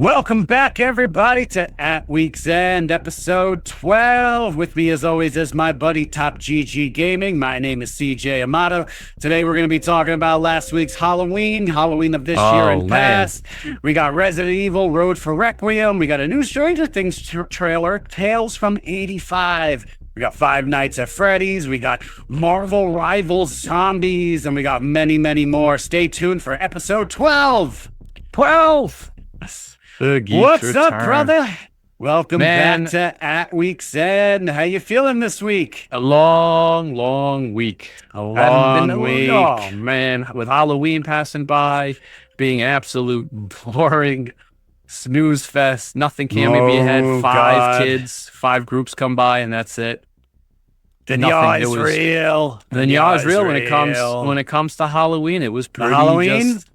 Welcome back, everybody, to At Week's End, episode 12. With me, as always, is my buddy Top GG Gaming. My name is CJ Amato. Today, we're going to be talking about last week's Halloween of this year and past. We got Resident Evil, Road for Requiem. We got a new Stranger Things trailer, Tales from 85. We got Five Nights at Freddy's. We got Marvel Rivals Zombies. And we got many, many more. Stay tuned for episode 12. 12! What's up, brother? Welcome back to At Week's End. How you feeling this week? A long week. A long week. Oh, man. With Halloween passing by, being absolute boring snooze fest. Nothing can maybe ahead. Five kids, 5 groups come by, and that's it. The yaw is real. The yaw is real when it comes to Halloween. It was pretty just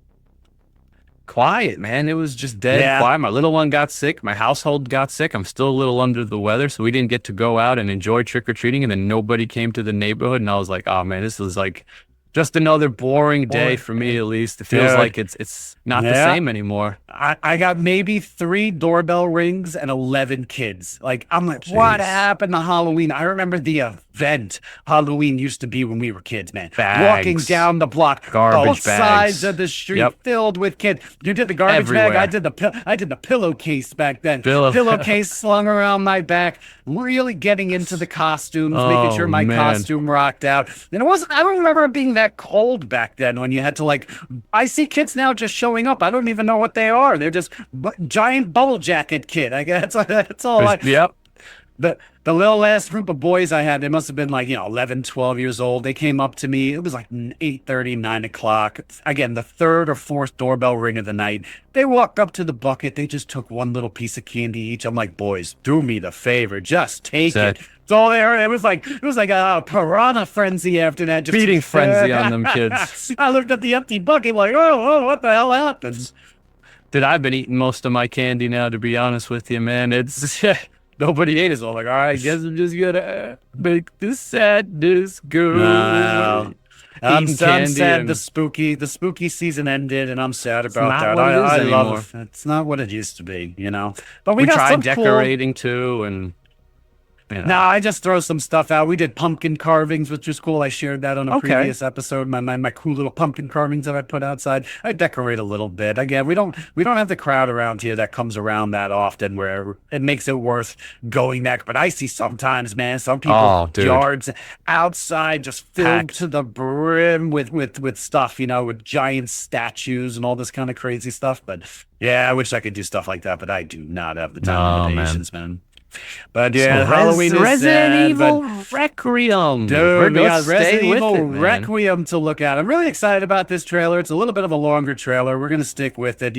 quiet, man. It was just dead quiet. My little one got sick. My household got sick. I'm still a little under the weather, so we didn't get to go out and enjoy trick-or-treating, and then nobody came to the neighborhood, and I was like, oh, man, this is like just another boring day for me, at least. It feels like it's not the same anymore. I got maybe 3 doorbell rings and 11 kids. Like, I'm like, what happened to Halloween? I remember the event Halloween used to be when we were kids, man. Walking down the block, both sides of the street filled with kids. You did the garbage bag. I did the pillowcase back then. Pillowcase slung around my back. Really getting into the costumes, making sure my costume rocked out. And I don't remember it being that cold back then when you had to, like, I see kids now just showing up. I don't even know what they are. They're just giant bubble jacket kid. I guess that's all. The little last group of boys I had, they must have been like, 11, 12 years old. They came up to me. It was like 8:30, 9 o'clock. Again, the 3rd or 4th doorbell ring of the night. They walked up to the bucket. They just took one little piece of candy each. I'm like, boys, do me the favor. Just take it. So there, it was like a piranha frenzy after that. Just feeding frenzy on them kids. I looked at the empty bucket like, oh, what the hell happened? Dude, I've been eating most of my candy now, to be honest with you, man. It's nobody ate it, so I'm like, all right, I guess I'm just gonna make this sadness go. No. I'm sad the spooky season ended, and I'm sad about that. I love it. It's not what it used to be, But we tried decorating too, and no, I just throw some stuff out. We did pumpkin carvings, which was cool. I shared that on a previous episode. My cool little pumpkin carvings that I put outside. I decorate a little bit. Again, we don't have the crowd around here that comes around that often where it makes it worth going back. But I see sometimes, man, some people yards outside just filled to the brim with stuff, with giant statues and all this kind of crazy stuff. But yeah, I wish I could do stuff like that, but I do not have the time and the patience, man. But yeah, so Halloween is Resident Evil Requiem. Dude, we got Resident Evil Requiem to look at. I'm really excited about this trailer. It's a little bit of a longer trailer. We're going to stick with it,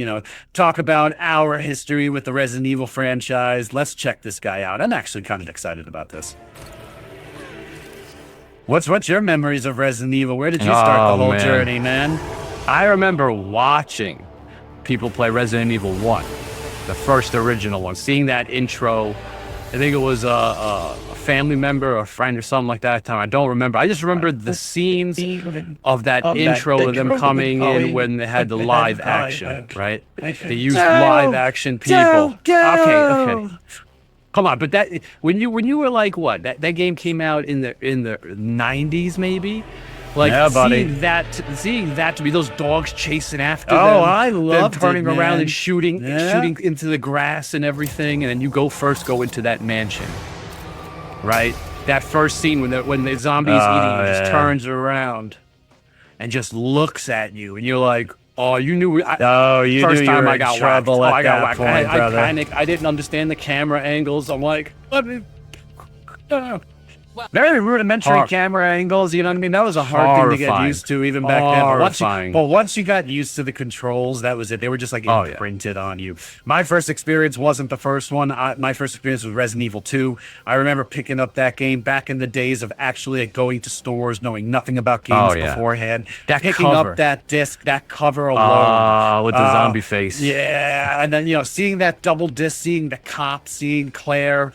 talk about our history with the Resident Evil franchise. Let's check this guy out. I'm actually kind of excited about this. What's your memories of Resident Evil? Where did you start the whole journey, man? I remember watching people play Resident Evil 1, the first original one, seeing that intro. I think it was a family member or a friend or something like that at the time. I don't remember. I just remember the scenes of that intro of them coming in when they had the live action, right? They used live action people. Okay. Come on, but that when you were like what? That game came out in the 90s maybe? Like, seeing that to be those dogs chasing after them. Oh, I loved them turning around and shooting into the grass and everything, and then you go into that mansion, right? That first scene when the zombie's eating, he just turns around and just looks at you, and you're like, oh, you knew. First time I got whacked. I got whacked. I panicked. I didn't understand the camera angles. I'm like, very rudimentary camera angles, you know what I mean? That was a hard thing to get used to even back then. But once you got used to the controls, that was it. They were just like imprinted on you. My first experience wasn't the first one. My first experience was Resident Evil 2. I remember picking up that game back in the days of actually going to stores, knowing nothing about games beforehand. Picking up that disc, that cover alone. With the zombie face. Yeah, and then, seeing that double disc, seeing the cop, seeing Claire.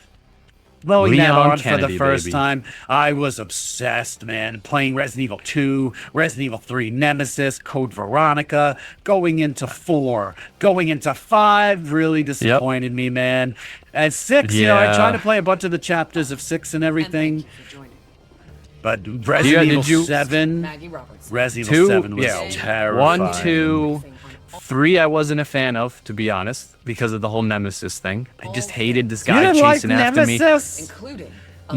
blowing that Leon on for Kennedy, the first baby. time, I was obsessed, man. Playing Resident Evil 2, Resident Evil 3 Nemesis, Code Veronica, going into 4, going into 5 really disappointed me, man. At 6, you know, I tried Yeah. to play a bunch of the chapters of 6 and everything, but Yeah, Resident Evil did you- 7, Maggie Roberts. Resident Evil 7 was yeah, terrifying. 1, 2, 3 I wasn't a fan of, to be honest, because of the whole Nemesis thing. I just hated this You guy didn't like chasing after me. Nemesis? Including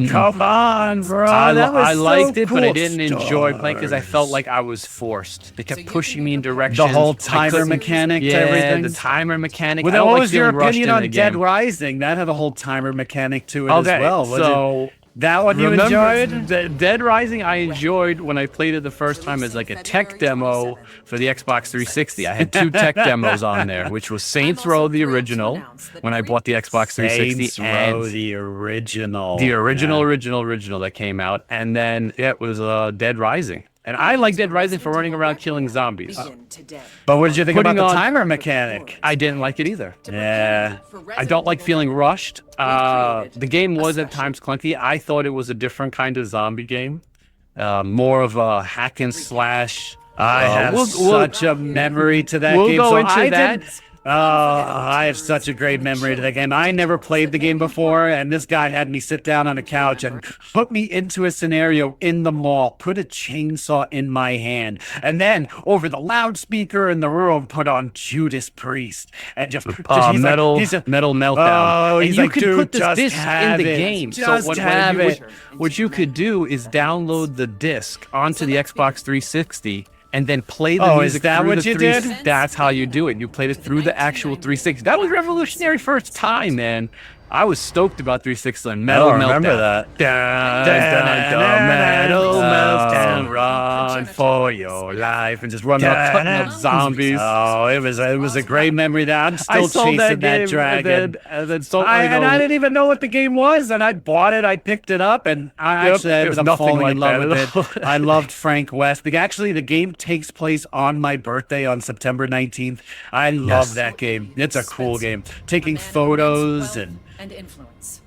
Come on, bro. I, that was I liked so it, but I cool. didn't enjoy playing because I felt Stars. like I was forced. They kept you pushing can me in get the directions. The whole I timer couldn't- mechanic to yeah, everything. the timer mechanic. Well, I don't what like was your feeling rushed opinion in on the Dead game. Rising? That had a whole timer mechanic to it as Okay, well. Was so it, that one you remember, enjoyed? Dead Rising I enjoyed when I played it the first time as like a tech demo for the Xbox 360. I had 2 tech demos on there, which was Saints Row the original when I bought the Xbox 360 Saints Row, and the original. the original, Yeah. original that came out, and then it was Dead Rising. And I like Dead Rising for running around killing zombies. begin today. But what did you think Putting about the on- timer mechanic? I didn't like it either. Yeah. I don't like feeling rushed. The game was at times clunky. I thought it was a different kind of zombie game, more of a hack and slash. I have such a memory to that we'll game. go so into I that. didn't- I have such a great memory to that game. I never played the game before, and this guy had me sit down on a couch and put me into a scenario in the mall, put a chainsaw in my hand, and then over the loudspeaker in the room, put on Judas Priest, and just he's like- Metal he's a- Metal Meltdown. Oh, and he's you like, could "Dude, put this just disc in have the it. game. Just have it." What you could do is download the disc onto the Xbox 360 and then play the Oh, music is that through what the you 3 did? That's how you do it. You played it through the actual 360. That was revolutionary for its time, man. I was stoked about 360 and Metal I don't Meltdown. remember that. Metal Meltdown, run for your life, and just run up, cutting up zombies. Oh, it was a great memory. That I'm still chasing that game, dragon. and then I didn't even know what the game was, and I bought it. I picked it up, and I Yep, actually it ended was up nothing falling like in love that with at it. all. I loved Frank West. The game takes place on my birthday on September 19th. I love that game. It's a cool game. Taking photos and. influence.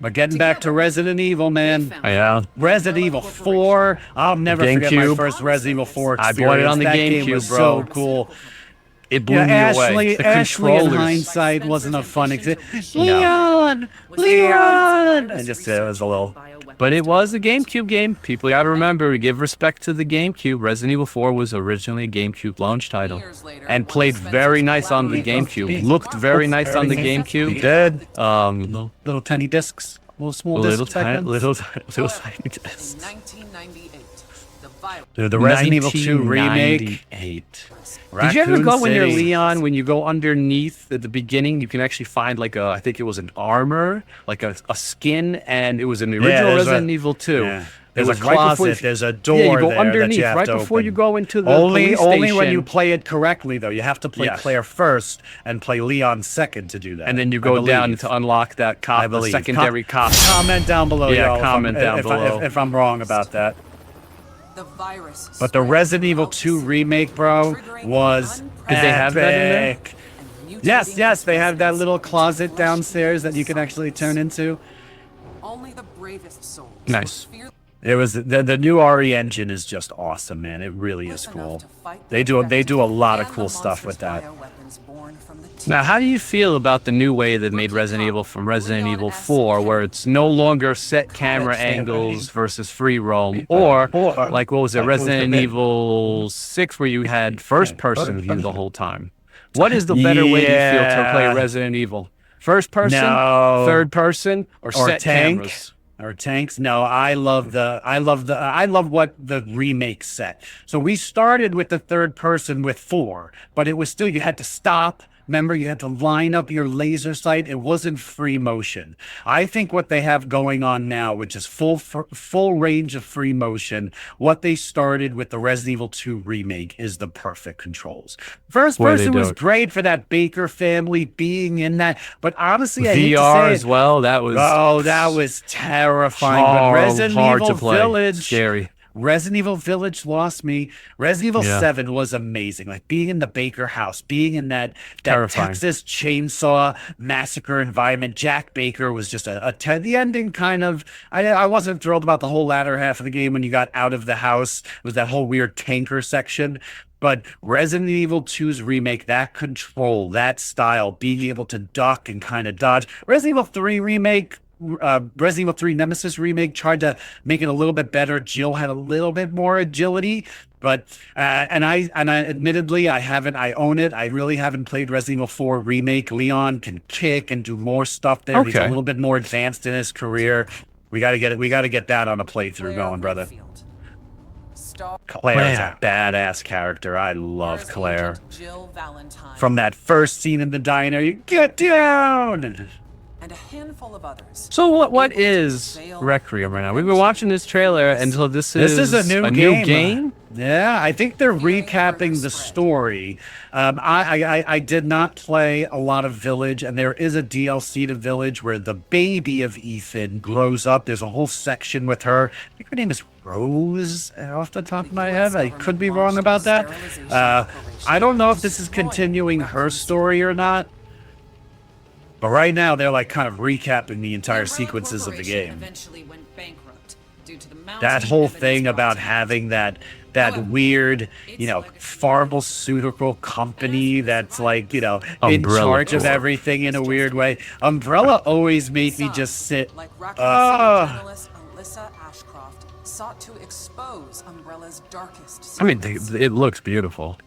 But getting back to Resident Evil, man. Yeah. Resident Evil 4. I'll never forget my GameCube. first Resident Evil 4 I experience. bought it on the that game GameCube, was bro. so cool. It blew Yeah, me Ashley, away. The Ashley in controllers. hindsight wasn't a fun experience. Leon! Leon! And just, it was a little... But it was a GameCube game. People got to remember, we give respect to the GameCube. Resident Evil 4 was originally a GameCube launch title and played very nice on the GameCube. Looked very nice on the GameCube. Dead. Little Tiny discs. Little small discs. back tiny, then. little tiny discs. In 1998, the virus. Dude, the Resident Evil 2 remake. 1998. Did you ever Raccoon go when you're City. Leon, when you go underneath at the beginning, you can actually find like I think it was an armor, like a skin, and it was in the original there's Resident a- Evil 2. Yeah. It There's was a right before closet. There's a door Yeah, you go there underneath, that you have right to before open. you go into the Only police when station. you play it correctly, though. You have to play Yes. Claire first and play Leon second to do that. And then you I go down believe. to unlock that I cop, the believe. secondary cop. Comment down below, Yeah, y'all, comment down below. If I'm wrong about that. The virus. But the Resident Evil 2 remake, bro, was Did they have that in there? epic. Yes, they have that little closet downstairs that you can actually turn into. Only the bravest souls. Nice. It was the new RE engine is just awesome, man. It really is cool. They do a lot of cool stuff with that. Now, how do you feel about the new way that made Resident Evil from Resident Evil 4, where it's no longer set camera angles versus free roam, or like what was it, Resident Evil 6, where you had first-person view the whole time? What is the better way you feel to play Yeah. Resident Evil? First person, No. third person, or set tank. cameras? Or tanks. No, I love what the remake set. So we started with the third person with 4, but it was still, you had to stop. Remember, you had to line up your laser sight. It wasn't free motion. I think what they have going on now, which is full range of free motion, what they started with the Resident Evil 2 remake is the perfect controls. First What do they person was do? great for that Baker family being in that, but honestly, I hate to VR say as it, well. That was oh, that was terrifying. But Resident hard Evil to play. Village, Scary. Resident Evil Village lost me. Resident Evil Yeah. 7 was amazing. Like being in the Baker house, being in that Terrifying. Texas chainsaw massacre environment. Jack Baker was just the ending kind of, I wasn't thrilled about the whole latter half of the game when you got out of the house. It was that whole weird tanker section. But Resident Evil 2's remake, that control, that style, being able to duck and kind of dodge. Resident Evil 3 remake, Resident Evil 3 Nemesis remake tried to make it a little bit better. Jill had a little bit more agility, but and I admittedly I own it. I really haven't played Resident Evil 4 remake. Leon can kick and do more stuff there. He's a Okay. little bit more advanced in his career. We got to get that on a playthrough going, brother. Claire's a badass character. I love Claire. Jill Valentine. From that first scene in the diner, you get down. And a handful of others. So what is Requiem right now? We've been watching this trailer until this is a new game. Yeah, I think they're recapping the story. I did not play a lot of Village, and there is a DLC to Village where the baby of Ethan grows up. There's a whole section with her. I think her name is Rose, off the top of my head. I could be wrong about that. I don't know if this is continuing her story or not. But right now, they're like kind of recapping the entire sequences of the game. Eventually went bankrupt due to the That whole thing about having that weird, pharmaceutical company that's like, in Umbrella charge of Corp. everything in a weird way. Umbrella always made me just sit. Like Raccoon City journalist Alyssa Ashcroft sought to expose Umbrella's darkest I mean, secrets. it looks beautiful.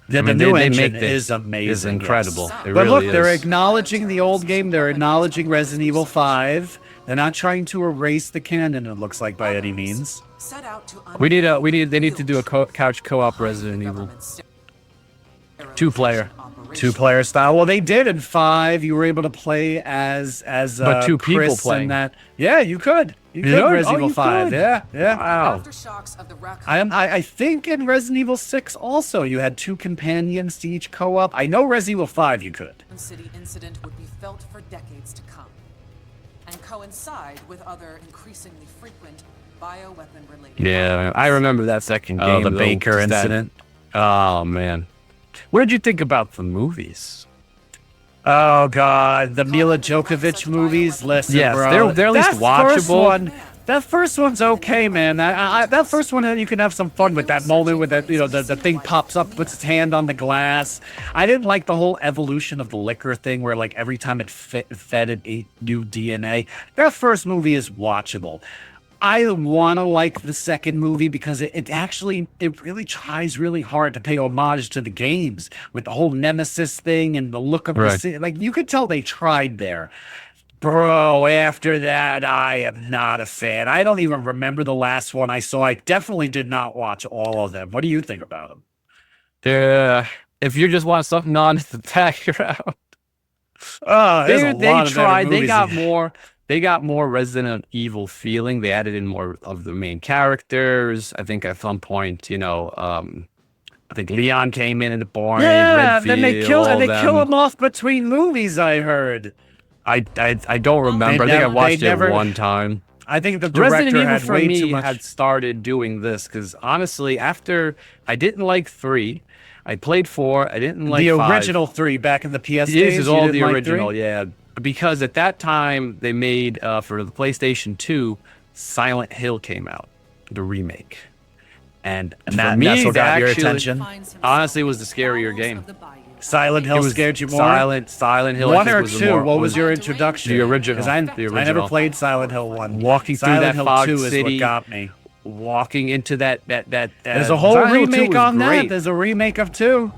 Yeah, I mean, the new they engine make the- is amazing. Is incredible. yes. It But really look, they're is. acknowledging the old game. They're acknowledging Resident Evil 5. They're not trying to erase the canon, it looks like, by any means. Set out to They need to do a couch co-op Resident Evil. Two-player. Two-player style. Well, they did in 5. You were able to play as But two people Chris playing. in that. Yeah, you could. You could could? Resident Oh, Evil you 5. could? Yeah, yeah. Wow. Aftershocks of the Raccoon I think in Resident Evil 6 also you had 2 companions to each co-op. I know Resident Evil 5 you could. City incident would be felt for decades to come, and coincide with other increasingly frequent bioweapon-related. Yeah, I remember that second game. Oh, the though, Baker just that- incident. Oh man, what did you think about the movies? Oh God, the Mila Djokovic movies. Listen, Yes, bro, they're at least watchable. That first one's okay, man. That first one, you can have some fun with that moment with that, the thing pops up, puts its hand on the glass. I didn't like the whole evolution of the liquor thing, where like every time it fed it ate new DNA. That first movie is watchable. I want to like the second movie because it really tries really hard to pay homage to the games with the whole Nemesis thing and the look of the Right. city. Like, you could tell they tried there. Bro, after that, I am not a fan. I don't even remember the last one I saw. I definitely did not watch all of them. What do you think about them? Yeah, if you just want something on the background, There's a lot of better tried. They movies. got more. They got more Resident Evil feeling. They added in more of the main characters. I think at some point, I think Leon came in the barn. Yeah, then they Redfield, all kill them. him off between movies, I heard. I don't remember. I think I watched it one time. I think the Resident director Evil had for way me too much. had started doing this because honestly, after I didn't like 3, I played 4. I didn't like the 5. original 3 back in the PS This days. is you all didn't the like original, 3? yeah. Because at that time they made for the PlayStation 2, Silent Hill came out, the remake, and for that's me, what got your actually- attention. Honestly, it was the scarier game. Silent Hill scared you more? Silent Hill. I One think, or was the 2? more- What was your introduction? The original. 'Cause I The never original. played Silent Hill 1. Walking through Silent that Hill fog 2 is city, what got me. walking into that. There's a whole Silent Hill 2 remake was on that. great. There's a remake of 2.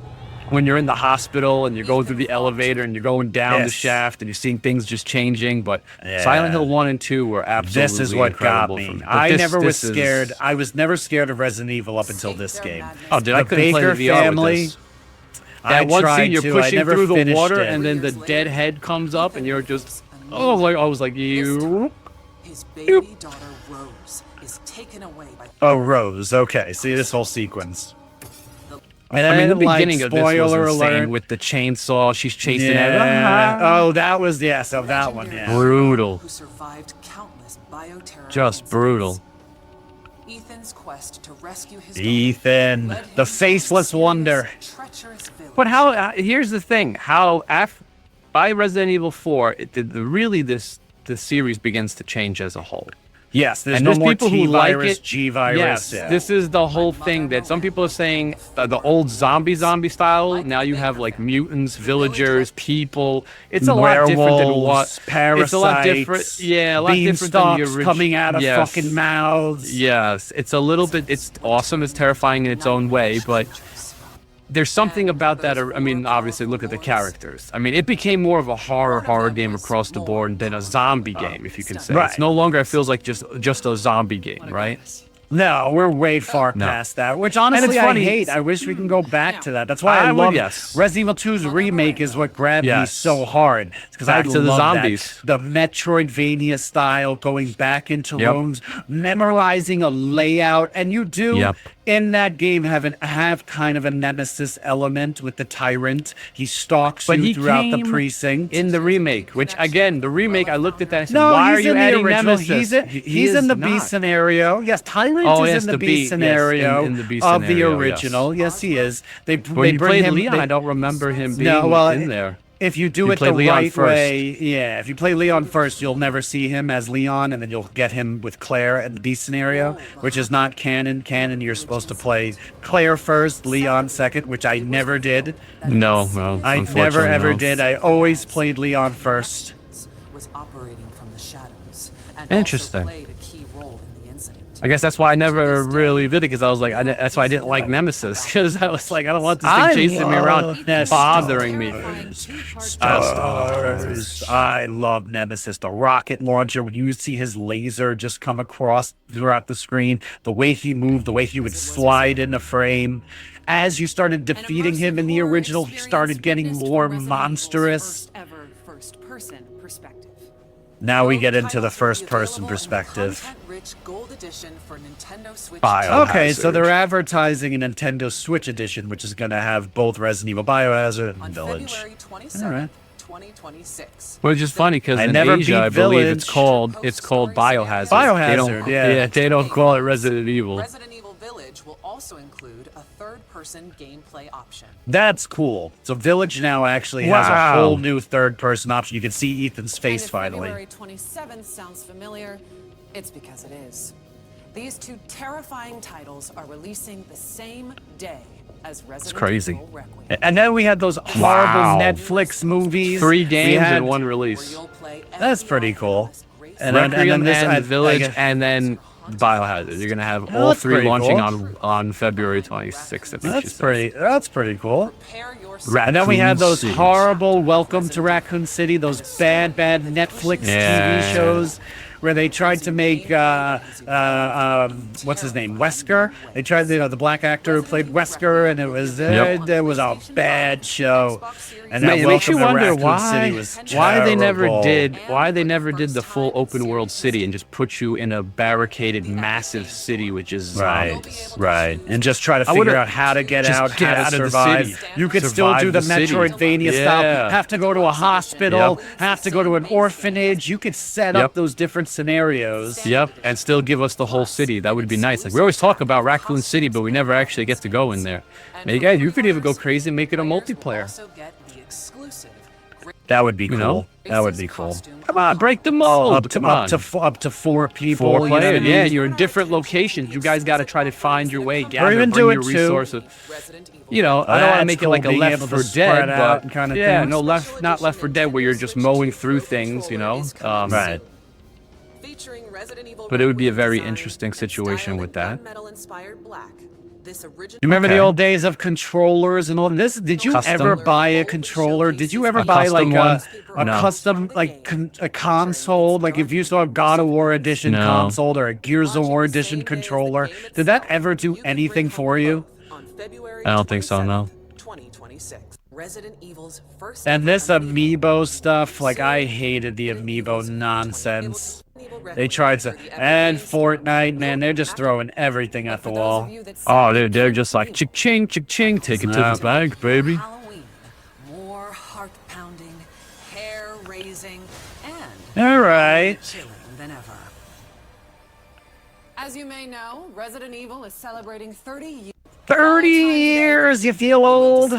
When you're in the hospital and you're going through the elevator and you're going down the Yes. shaft and you're seeing things just changing, but Yeah. Silent Hill 1 and 2 were absolutely This is what got incredible me. for me. But I this- never was this is- scared. I was never scared of Resident Evil up until this game. Oh, dude, I The couldn't play the Baker VR family. with this. I That one tried scene you're to. I pushing never through the finished water it. and then the dead head comes up and you're just, oh, like I was like, you. His baby daughter Rose is taken away by Oh, Rose. Okay. See this whole sequence. And I mean, the like, beginning of this was spoiler insane alert. with the chainsaw. She's chasing Yeah. it. Oh, that was so that one. Yeah. Brutal. who survived countless bioterror Just incidents. brutal. Ethan Ethan's quest to rescue his Ethan, daughter led the him to faceless a wonder. treacherous village. But how? Here's the thing: by Resident Evil 4, the series begins to change as a whole. Yes, there's And no there's more people who T-virus, like it. G-virus. Yes, Yeah. this is the whole thing that some people are saying the old zombie style. Now you have like mutants, villagers, people. It's a lot different than what. Parasites, It's a lot different. Yeah, a lot different than the beanstalks coming out of fucking mouths. Yes, it's a little bit. It's awesome. It's terrifying in its own way, but there's something about that. I mean, obviously, look at the characters. I mean, it became more of a horror game across the board than a zombie game, if you can say. Right. It's no longer. It feels like just a zombie game, right? No, we're way far past that, which honestly it's funny. I hate. I wish we can go back to that. That's why I I would, love yes. Resident Evil 2's remake is what grabbed me Yes. so hard. Because I Back to the love zombies. that. The Metroidvania style, going back into Yep. rooms, memorizing a layout, and you do Yep. in that game have kind of a nemesis element with the tyrant. He stalks But you he throughout the came precinct. in the remake, which again, the remake, I looked at that and said, No, why are he's you in the adding original. Nemesis? He's in the B not. scenario. Yes, Tyrant Oh, is yes, in the the B B, yes, scenario in the B of the scenario, original. Yes, he is. They When he bring played him. Leon, they- I don't remember him being No, well, in there. If you do You it play the Leon right first. way, yeah. If you play Leon first, you'll never see him as Leon, and then you'll get him with Claire at the B scenario, which is not canon. Canon, you're supposed to play Claire first, Leon second, which I never did. No, I never unfortunately, ever no. did. I always played Leon first. was operating from the shadows and Interesting. also played a key role in the incident. I guess that's why I never really did it, because I was like, that's why I didn't like Nemesis, because I was like, I don't want this thing chasing me around, bothering me. Stars. I love Nemesis, the rocket launcher. When you see his laser just come across throughout the screen, the way he moved, the way he would slide in the frame. As you started defeating him in the original, he started getting more monstrous. Ever first-person perspective. Now we get into the first-person perspective. Content-rich gold edition for Nintendo Switch. Okay, so they're advertising a Nintendo Switch edition, which is going to have both Resident Evil Biohazard on and Village. February 27th, All right. 2026. Which is funny, because I in never Asia, I beat believe it's Village. called Biohazard. Biohazard, yeah. They don't call it Resident Evil. Resident Evil Village will also include a third-person gameplay option. That's cool. So Village now actually has a Wow. whole new third-person option. You can see Ethan's face and if finally. February 27th sounds familiar, it's because it is. These two terrifying titles are releasing the same day as Resident crazy. Evil Requiem. And then we had those horrible Wow. Netflix movies. 3 We games had- in one Where release. you'll play That's every pretty cool. Alpha's great And then- Requiem and, this- I- Village, I- and then Biohazard. You're gonna have Oh, all that's 3 pretty launching cool. on February 26th. I think she said. That's pretty cool. Prepare your And then we had those City. horrible Welcome to Raccoon City, those bad Netflix Yeah. TV shows where they tried to make what's his name, Wesker. They tried, the black actor who played Wesker, and it was a bad show. And that Man, it makes Welcome you to wonder Raccoon City why was they never terrible. did the full open world city and just put you in a barricaded massive city, which is zombies. Right. And just try to would've- figure out how to get just out, get how out to of the survive. city. You could still Survive do the the city. Metroidvania Yeah. style. Have to go to a hospital, Yep. have to go to an orphanage. You could set Yep. up those different scenarios. Yep, and still give us the whole city. That would be nice. Like, we always talk about Raccoon City, but we never actually get to go in there. Hey guys, you could even go crazy and make it a multiplayer. Also get the exclusive That would be cool. know? That would be cool. Come on, break the mold. Up to Come on. up to 4 people. 4 you know what I players. mean? Yeah, you're in different locations. You guys got to try to find your way, gather, even bring do your it too. resources. Resident Evil. You know, I don't want to That's make it cool, like a being Left able to 4 spread Dead, out but kind of yeah, thing. no not Left 4 Dead where you're just mowing through things. You know, Right. Featuring Resident Evil But it would be a Requiem very design interesting and situation style with in that. gunmetal-inspired black. This original You remember Okay. the old days of controllers and all this? Did you Custom? ever buy a controller? Did you ever A buy like custom one? a No. custom a console? Like if you saw a God of War edition No. console or a Gears of War edition controller, did that ever do anything for you? on February I don't think so, no. 2026. Resident Evil's first And this amiibo stuff, like I hated the amiibo nonsense. They tried to, and Fortnite, man, they're just throwing everything at the wall. Oh, they're just like chick-ching, chick-ching, take it to Yeah. the bank, baby. Halloween, more heart-pounding, hair-raising, and All right. chilling than ever. As you may know, Resident Evil is celebrating 30 years. 30 years, you feel old?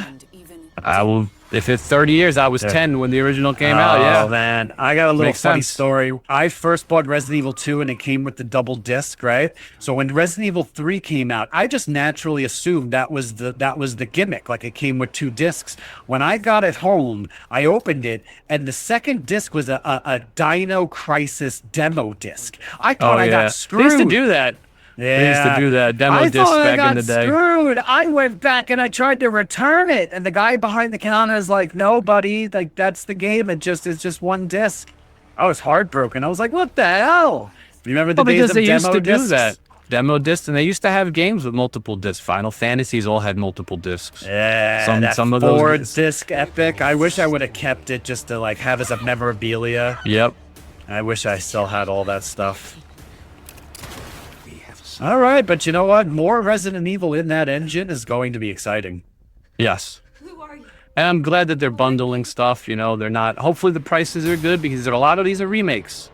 I will. If it's 30 years, I was 10 when the original came out. Yeah, Oh, man. I got a little Makes funny sense. story. I first bought Resident Evil 2 and it came with the double disc, right? So when Resident Evil 3 came out, I just naturally assumed that was the gimmick, like it came with 2 discs. When I got it home, I opened it and the second disc was a Dino Crisis demo disc. I thought I got screwed. They used to do that. Yeah. They used to do that demo I disc thought I back got in the day. Screwed. I went back and I tried to return it, and the guy behind the counter is like, "No, buddy, like that's the game. It's just one disc." I was heartbroken. I was like, "What the hell?" Remember the days Because of they used demo to discs? do that. Demo discs, and they used to have games with multiple discs. Final Fantasies all had multiple discs. Yeah, some of those 4-disc epic. I wish I would have kept it just to like have as a memorabilia. Yep. I wish I still had all that stuff. All right, but you know what? More Resident Evil in that engine is going to be exciting. Yes. And I'm glad that they're bundling stuff. You know, they're not. Hopefully, the prices are good because a lot of these are remakes.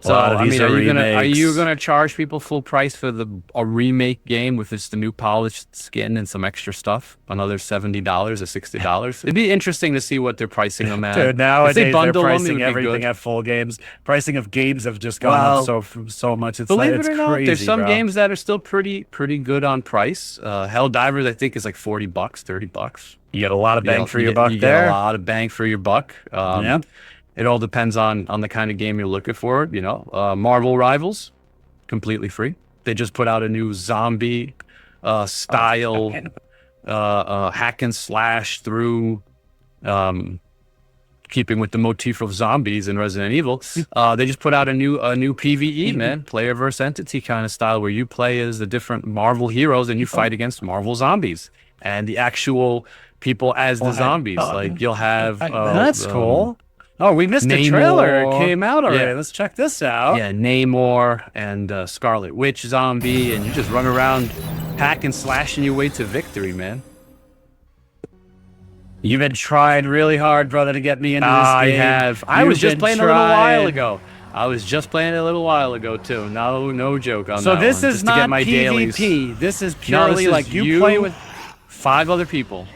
So lot of I these mean, are are you remakes. gonna charge people full price for a remake game with just the new polished skin and some extra stuff? Another $70 or $60? It'd be interesting to see what they're pricing them at. Dude, nowadays if they bundle they're them, it pricing would be everything good. at full games. Pricing of games have just gone up so much. It's Believe like, it it's or not, crazy, there's some bro. games that are still pretty good on price. Helldivers, I think, is like $40, $30. You get a lot of bang for your buck you there. get a lot of bang for your buck. Yeah. It all depends on the kind of game you're looking for. You know, Marvel Rivals, completely free. They just put out a new zombie style hack and slash through, keeping with the motif of zombies in Resident Evil. They just put out a new PvE, man, player versus entity kind of style, where you play as the different Marvel heroes and you fight against Marvel zombies and the actual people as the zombies. Like you'll have That's cool. Oh, we missed the trailer. It Namor. came out already. Yeah. Let's check this out. Yeah, Namor and Scarlet Witch zombie, and you just run around hack and slashing your way to victory, man. You've been trying really hard, brother, to get me into this I game. have. I You've was just been playing a little while trying. ago. I was just playing it a little while ago too. No joke on So that this one. is Just to get not my dailies. PvP. This is No, purely this is like you play with 5 other people.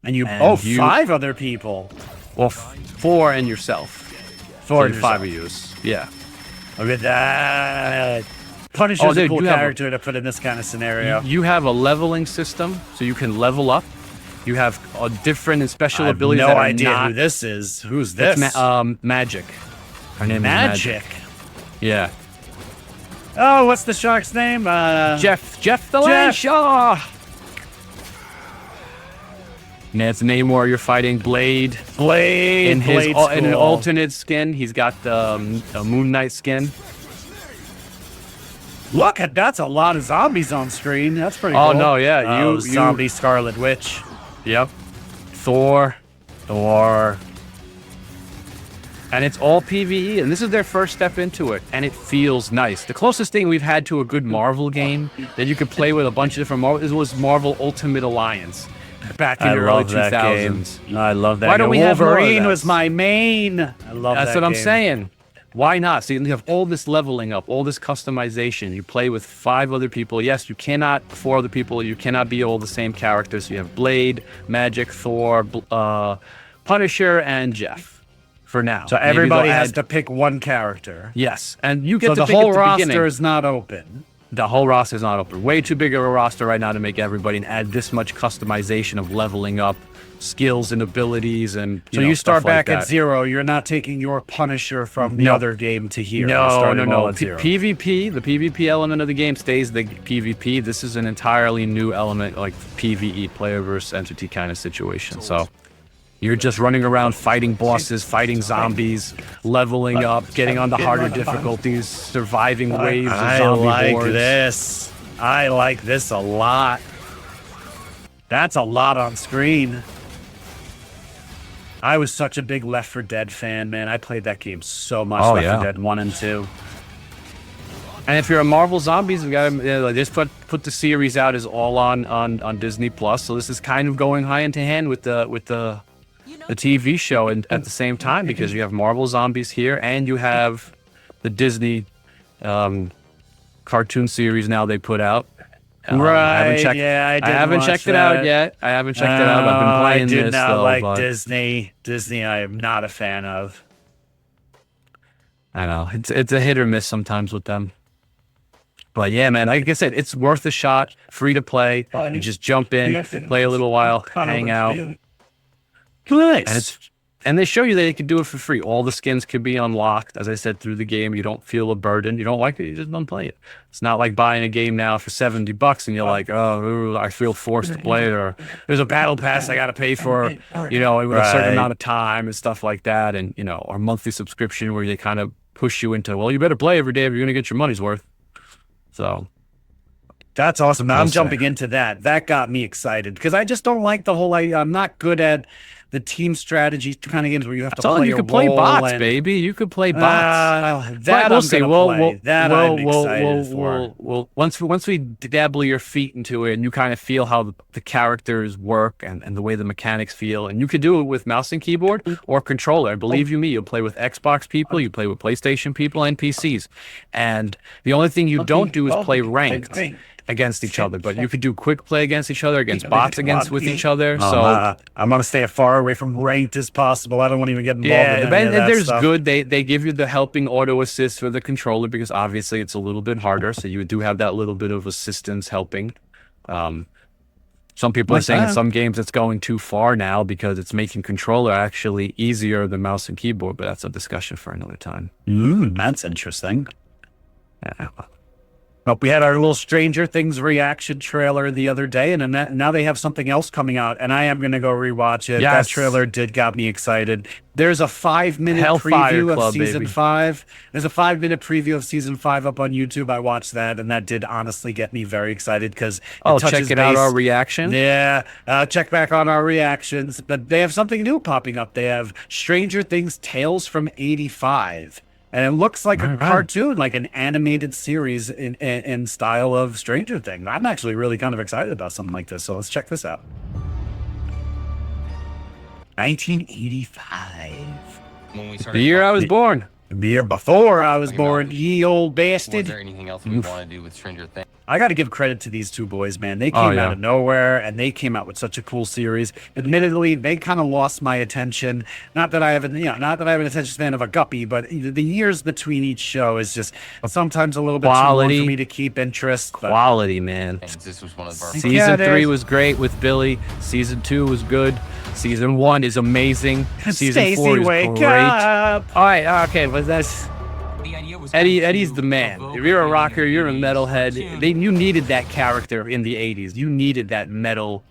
and you. and Oh, you- 5 other people. Well, 4 and yourself. 4 So and 5 of you. Yeah. Look at that. Punisher's Oh, a dude, cool you have a- character to put in this kind of scenario. You have a leveling system, so you can level up. You have different and special I have abilities no that are idea not who this is. Who's It's this? Magic. Her name is Magic. Yeah. Oh, what's the shark's name? Jeff the Land Shaw. That's Namor. You're fighting Blade Blade. in his Blade's in an cool. alternate skin. He's got a Moon Knight skin. Look at that's a lot of zombies on screen. That's pretty cool. Oh, no, yeah, you- zombie Scarlet Witch. Yep. Thor. And it's all PvE, and this is their first step into it, and it feels nice. The closest thing we've had to a good Marvel game that you could play with a bunch of different Marvel was Marvel Ultimate Alliance back in I the early love that 2000s. game. I love that. Why don't game. we have more of Wolverine that? was my main. I love That's that what I'm game. saying. Why not? So you have all this leveling up, all this customization. You play with 5 other people. Yes, you cannot, 4 other people, you cannot be all the same characters. You have Blade, Magic, Thor, Punisher, and Jeff. For now. So Maybe everybody they'll has add- to pick one character. Yes, and you get So to the pick whole at the roster beginning. is not open. The whole roster is not open. Way too big of a roster right now to make everybody and add this much customization of leveling up skills and abilities and So know, you start stuff like back at that. 0. You're not taking your Punisher from the No. other game to here. You're No, starting all no. at 0. PvP, the PvP element of the game stays the PvP. This is an entirely new element, like PvE, player versus entity kind of situation. So you're just running around fighting bosses, fighting zombies, leveling up, getting on the harder difficulties, surviving waves of I zombie like hordes. this. I like this a lot. That's a lot on screen. I was such a big Left 4 Dead fan, man. I played that game so much. Oh, Left 4 yeah. Dead 1 and 2. And if you're a Marvel Zombies, we got to just put the series out is all on Disney Plus. So this is kind of going hand in hand with the TV show and at the same time, because you have Marvel Zombies here and you have the Disney cartoon series now they put out. Right. I haven't checked it out yet. I haven't checked it out. I've been playing I did this not though, like but Disney. Disney, I am not a fan of. I know it's a hit or miss sometimes with them. But yeah, man, like I said, it's worth a shot. Free to play. You just jump in, play a little while, hang out. Nice. And they show you that you can do it for free. All the skins can be unlocked, as I said, through the game. You don't feel a burden. You don't like it, you just don't play it. It's not like buying a game now for $70 and you're like, oh, I feel forced to play it, or there's a battle pass I got to pay for, you know, with a certain amount of time and stuff like that. And, you know, our monthly subscription where they kind of push you into, well, you better play every day if you're going to get your money's worth. So that's awesome. Now I'm jumping into that. That got me excited because I just don't like the whole, I'm not good at the team strategy kind of games where you have to play you could play bots, baby. You could play bots. That we'll see. I'm excited for. We'll once we dabble your feet into it and you kind of feel how the characters work and the way the mechanics feel, and you could do it with mouse and keyboard or controller. And believe you me, you'll play with Xbox people, you play with PlayStation people and PCs. And the only thing you don't do is play ranked against each other, but you could do quick play against each other, against bots with each other. So I'm gonna stay as far away from ranked as possible. I don't want to even get involved in any of that there's stuff. good. They give you the helping auto assist for the controller because obviously it's a little bit harder. So you do have that little bit of assistance helping. Some people are saying in some games it's going too far now because it's making controller actually easier than mouse and keyboard, but that's a discussion for another time. That's interesting. Yeah. But we had our little Stranger Things reaction trailer the other day, and now they have something else coming out, and I am going to go rewatch it. Yes. That trailer got me excited. There's a 5-minute preview of season 5. There's a 5-minute preview of season 5 up on YouTube. I watched that, and that did honestly get me very excited because check it out, our reaction. Yeah, check back on our reactions. But they have something new popping up. They have Stranger Things Tales from '85. And it looks like a cartoon, like an animated series in style of Stranger Things. I'm actually really kind of excited about something like this. So let's check this out. 1985. When we started The year I was born. The year before I was born, ye old bastard. Was there anything else we want to do with Stranger Things? I got to give credit to these two boys, man. They came out of nowhere, and they came out with such a cool series. Admittedly, they kind of lost my attention. Not that I have, not that I have an attention span of a guppy, but the years between each show is just sometimes a little bit too long for me to keep interest. Quality, man. This was one of our Season 3 was great with Billy. Season 2 was good. Season 1 is amazing. Season 4 is great. Up. All right, okay, but that's Eddie's the man. If you're a rocker, you're a metalhead. You needed that character in the 80s. You needed that metal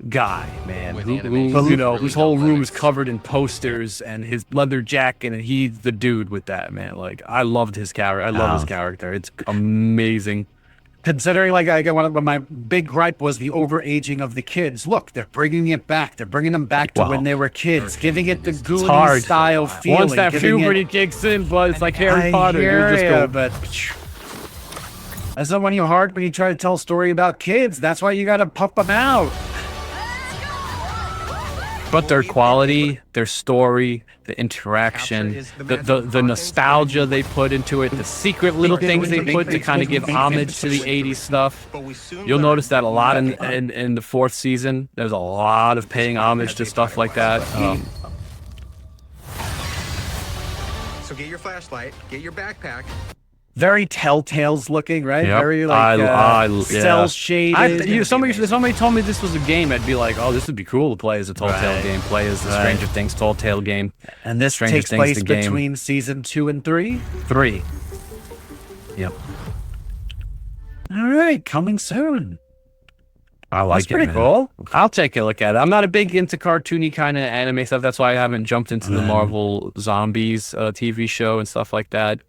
guy, man. Whose whole room is covered in posters and his leather jacket, and he's the dude with that, man. Like, I loved his character. I love his character. It's amazing. Considering, like, one of my big gripe was the overaging of the kids. Look, they're bringing it back. They're bringing them back to when they were kids, giving it the Goonies style feeling. Once that puberty kicks in, but it's like Harry Potter. You just go, but that's not when you're hard when you try to tell a story about kids. That's why you got to pump them out. But their quality, their story, the interaction, the nostalgia they put into it, the secret little things they put to kind of give homage to the 80s stuff. You'll notice that a lot in the 4th season. There's a lot of paying homage to stuff like that. So get your flashlight, get your backpack. Very Telltales looking, right? Yep. Very like cell shaded. Somebody told me this was a game. I'd be like, oh, this would be cool to play as a Telltale game, play as the Stranger Things Telltale game. And this takes place between season 2 and 3? 3. Yep. All right, coming soon. I like That's pretty cool. I'll take a look at it. I'm not a big into cartoony kind of anime stuff. That's why I haven't jumped into the Marvel Zombies TV show and stuff like that.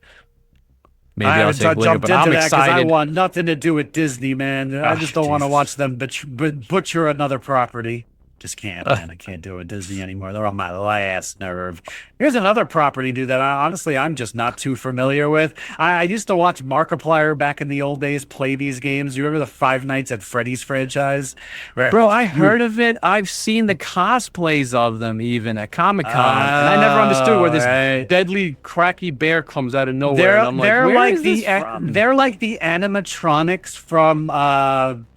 Maybe I'll take later, but I'm excited. I want nothing to do with Disney, man. I just don't want to watch them butcher another property. Just can't, man. I can't do it. Disney anymore. They're on my last nerve. Here's another property, dude, that honestly I'm just not too familiar with. I used to watch Markiplier back in the old days play these games. You remember the Five Nights at Freddy's franchise? Bro, I heard of it. I've seen the cosplays of them even at Comic-Con. And I never understood where this deadly cracky bear comes out of nowhere. And I'm like, where is this from? They're like the animatronics from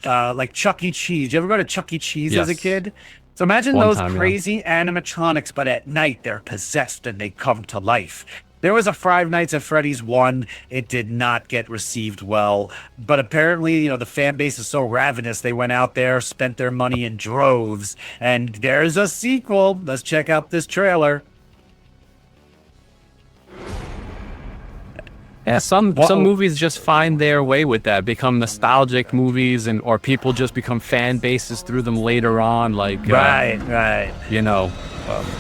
like Chuck E. Cheese. You ever go to Chuck E. Cheese as a Yes. kid? So imagine One those time, yeah. crazy animatronics, but at night they're possessed and they come to life. There was a Five Nights at Freddy's 1. It did not get received well. But apparently, you know, the fan base is so ravenous, they went out there, spent their money in droves. And there's a sequel. Let's check out this trailer. Yeah, some movies just find their way with that, become nostalgic movies, or people just become fan bases through them later on. Like, Right. you know,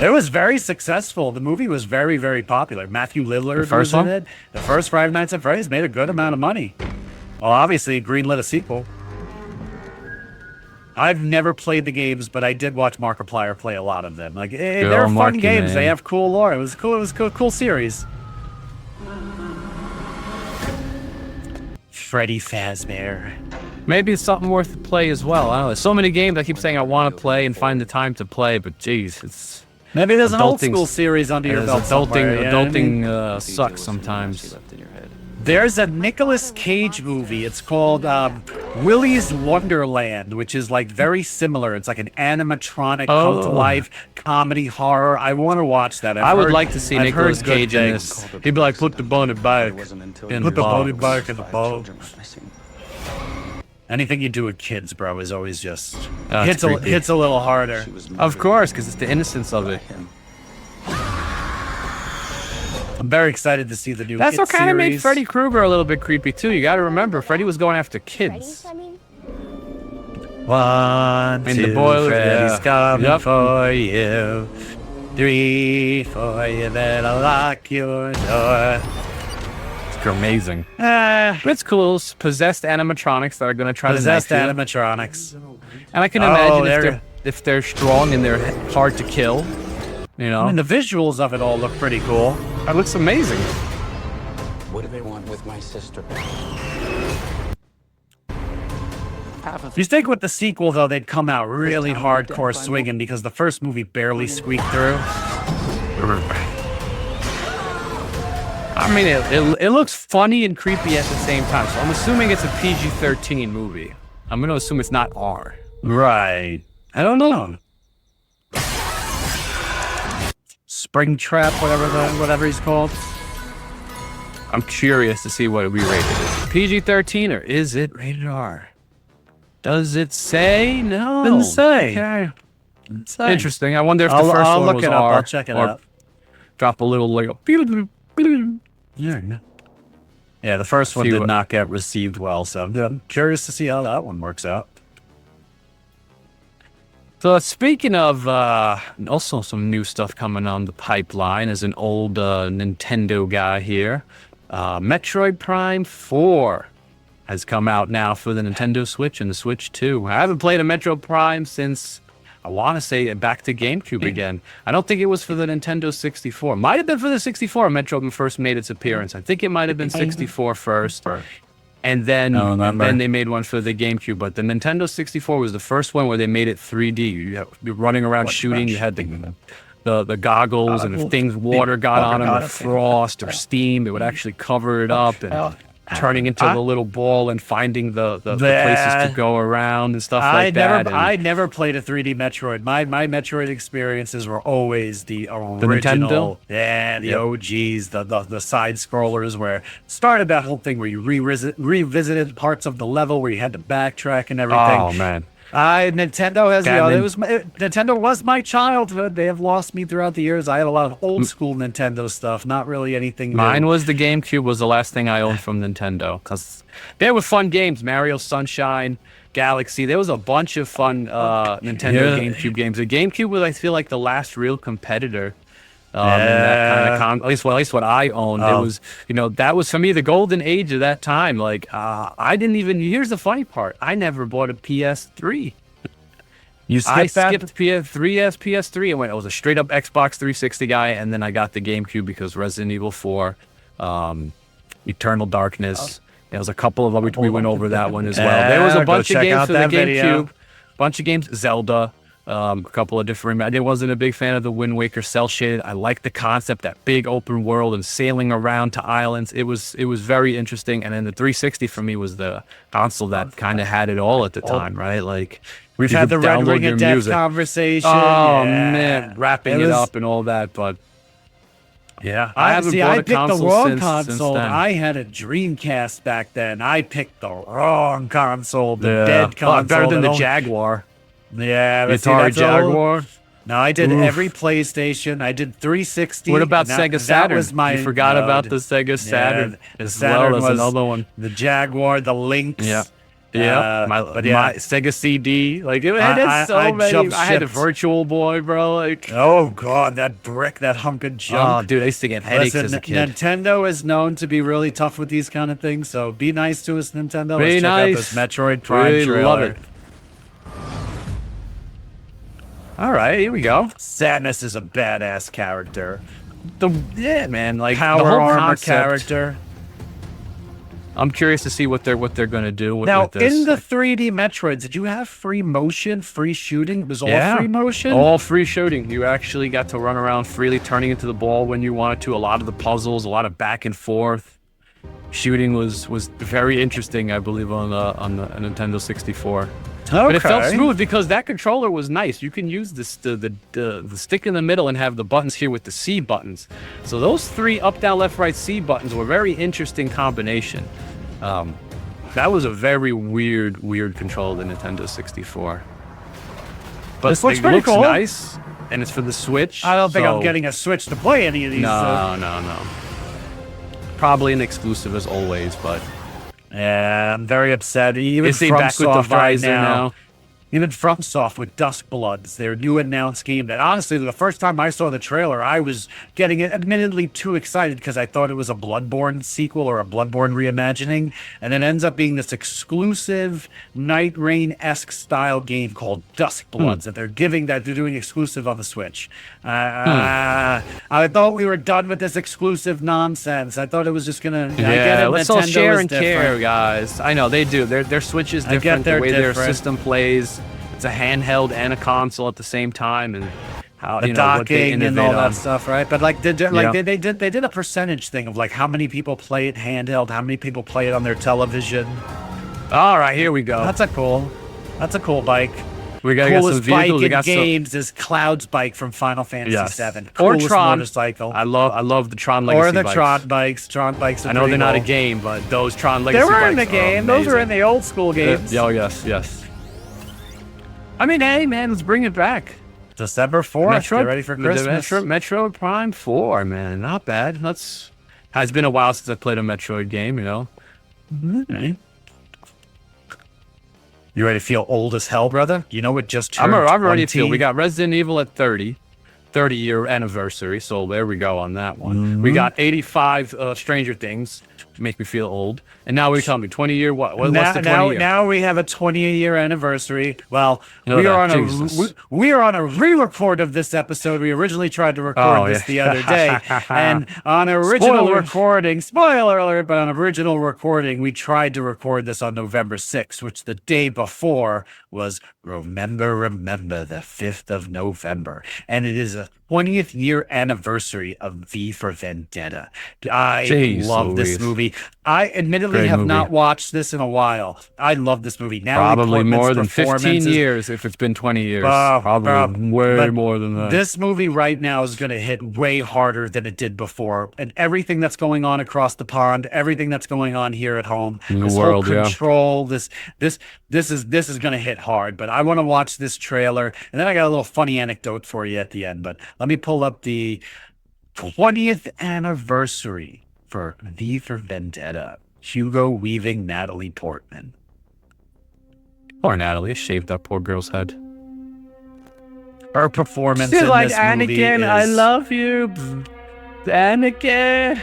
It was very successful. The movie was very, very popular. Matthew Lillard first was one? in it. The first Five Nights at Freddy's made a good amount of money. Well, obviously, greenlit a sequel. I've never played the games, but I did watch Markiplier play a lot of them. Like, they're fun Marky, games. man. They have cool lore. It was cool. It was a cool series. Freddy Fazbear. maybe it's something worth to play as well. I don't know. There's so many games I keep saying I want to play and find the time to play, but geez, it's Maybe there's an old Adulting's- school series under your belt somewhere, you know what I mean? Adulting sucks sometimes. There's a Nicolas Cage movie. It's called Willy's Wonderland, which is like very similar. It's like an animatronic come to life comedy horror. I want to watch that. I would like to see I've Nicolas heard good Cage in things. this. He'd be like, put the bunny back. Put the bunny back in the bowl. Anything you do with kids, bro, is always just it's creepy. hits a little harder. Of course, because it's the innocence of it. I'm very excited to see the new. That's It what kind of made series. Freddy Krueger a little bit creepy too. You got to remember, Freddy was going after Freddy's, kids. I mean? 1, In the 2, boiler, Freddy's yeah. coming Yep. for you. 3, 4, you better lock your door. It's amazing. Ah, But it's cool. It's possessed animatronics that are going to try possessed to knife you. animatronics. And I can Oh, imagine they're- if they're strong and they're hard to kill. You know, I mean, the visuals of it all look pretty cool. it looks amazing. What do they want with my sister? You think with the sequel, though, they'd come out really hardcore swinging because the first movie barely squeaked through. I mean, it looks funny and creepy at the same time. So I'm assuming it's a PG-13 movie. I'm going to assume it's not R. Right. I don't know. Springtrap, whatever he's called. I'm curious to see what we rated it. PG-13 or is it rated R? Does it say? No. Didn't say. Okay. Didn't say. Interesting. I wonder if the I'll 1st one look was it up. R. I'll check it or out. Drop a little like. Yeah, the first one See did what- not get received well, so I'm curious to see how that one works out. So speaking of also some new stuff coming on the pipeline, as an old Nintendo guy here, Metroid Prime 4 has come out now for the Nintendo Switch and the Switch 2. I haven't played a Metroid Prime since, I want to say, back to GameCube again. I don't think it was for the Nintendo 64. Might have been for the 64 Metroid first made its appearance. I think it might have been 64 first. And then, don't remember. then they made one for the GameCube. But the Nintendo 64 was the first one where they made it 3D. You're running around shooting. You had the goggles, and if water got on them, or frost or steam, it would actually cover it up, and turning into the little ball and finding the places to go around and stuff like that. And I never played a 3D Metroid. My Metroid experiences were always the original. Nintendo? Yeah, the Yep. OGs, the side scrollers where started that whole thing where you revisited parts of the level where you had to backtrack and everything. oh man, Nintendo has That Nintendo was my childhood. They have lost me throughout the years. I had a lot of old school Nintendo stuff, not really anything new. mine was the GameCube. Was the last thing I owned from Nintendo, because there were fun games. Mario Sunshine, Galaxy. There was a bunch of fun Nintendo GameCube games. The GameCube was, I feel like, the last real competitor. In that kind of at least what I owned. It was, that was for me the golden age of that time. Like, I didn't even. Here's the funny part: I never bought a PS3. You I skipped that? skipped PS3, PS3, and went. I was a straight up Xbox 360 guy, and then I got the GameCube because Resident Evil 4, Eternal Darkness. There was a couple of them. We went over that one as well. There was a Go bunch of check games out for the that video. GameCube, bunch of games. Zelda, a couple of different. I wasn't a big fan of the Wind Waker cell shaded. I liked the concept, that big open world and sailing around to islands. It was very interesting. And then the 360 for me was the console that kind of had it all at the time, right? Like We've you had could the Red download Ring your of Death music. conversation. Oh Yeah. man, wrapping it up and all that, but yeah, I haven't bought I a picked the console wrong since console. then. I had a Dreamcast back then. I picked the wrong console, the Yeah. dead console. Better than that the only- Jaguar. Yeah, The but see, Atari that's a whole- Jaguar. No, I did Oof. every PlayStation. I did 360. What about and that- Sega that Saturn? was my, You forgot no, about the Sega Saturn the as Saturn well. That's was another one. The Jaguar, the Lynx. Yeah. Yeah, my Sega CD, like it had so many. jump I had a shipped. Virtual Boy, bro. Like, Oh God, that brick, that hunk of oh, junk. dude, I used to get headaches Listen, as a kid. Nintendo is known to be really tough with these kind of things, so be nice to us, Nintendo. Be Let's check out nice. this Metroid Prime Really trailer. love it. All right, here we go. Sadness is a badass character. Yeah, man, like Power the whole armor concept. character. I'm curious to see what they're gonna do with, Now, with this. in the 3D Metroids, did you have free motion, free shooting? It was all free motion? All free shooting. You actually got to run around freely, turning into the ball when you wanted to. A lot of the puzzles, a lot of back and forth. Shooting was very interesting, I believe, on the Nintendo 64. But it felt smooth because that controller was nice. You can use this the stick in the middle and have the buttons here with the C buttons. So those three up, down, left, right C buttons were a very interesting combination. That was a very weird control of the Nintendo 64. But This looks it pretty looks cool. nice, and it's for the Switch. I don't think I'm so- getting a Switch to play any of these. No. Probably an exclusive as always, but Yeah, I'm very upset. Even is he back with the FromSoft right visor now? Even FromSoft with Dusk Bloods, their new announced game that honestly, the first time I saw the trailer, I was getting admittedly too excited because I thought it was a Bloodborne sequel or a Bloodborne reimagining, and it ends up being this exclusive Night Rain-esque style game called Dusk Bloods that they're doing exclusive on the Switch. I thought we were done with this exclusive nonsense. I thought it was just gonna. I get Yeah, it, let's all Nintendo share is and different. care, guys. I know they do. Their Switch is I get different. The they're way their different. system plays. It's a handheld and a console at the same time, and how The you know what they docking and innovate all on. that stuff, right? But like, they did a percentage thing of like how many people play it handheld, how many people play it on their television. All right, here we go. That's a cool bike. We gotta get some Coolest bike vehicles. We in got some. games is Cloud's bike from Final Fantasy Yes. VII. Or Coolest Tron. motorcycle. I love the Tron Legacy Or the bikes. Tron bikes. Tron bikes. Are I know they're pretty not a cool. game, but those Tron They Legacy were in bikes the are game. Those were in amazing. the old school games. Oh yes. I mean, hey man, let's bring it back. December 4th. Get ready for Christmas. Metroid Prime 4, man, not bad. It's been a while since I played a Metroid game, you know. Okay. You ready to feel old as hell, brother? You know what just turned I'm ready to 20? feel. We got Resident Evil at 30-year anniversary, so there we go on that one. We got 85 Stranger Things to make me feel old, and now we tell me 20-year what? What's the 20 year? Now we have a 20-year anniversary. Well, You know we are that, on Jesus. we are on a re-record of this episode. We originally tried to record Oh, this yeah. the other day, and on original Spoiler. recording, spoiler alert, but on original recording, we tried to record this on November 6th, which the day before was remember the 5th of November, and it is a 20th year anniversary of V for Vendetta. I Jeez love this Louise. movie. I admittedly Great have movie. not watched this in a while. I love this movie. Probably more than 15 performances- years if it's been 20 years. Oh, Probably way but more than that. This movie right now is going to hit way harder than it did before, and everything that's going on across the pond, everything that's going on here at home, In the this world, whole yeah. control, this is going to hit hard. But I want to watch this trailer, and then I got a little funny anecdote for you at the end. But let me pull up the 20th anniversary for V for Vendetta. Hugo Weaving, Natalie Portman. Poor Natalie, shaved that poor girl's head. Her performance She's in like, this movie Anakin, is... I love you. Anakin.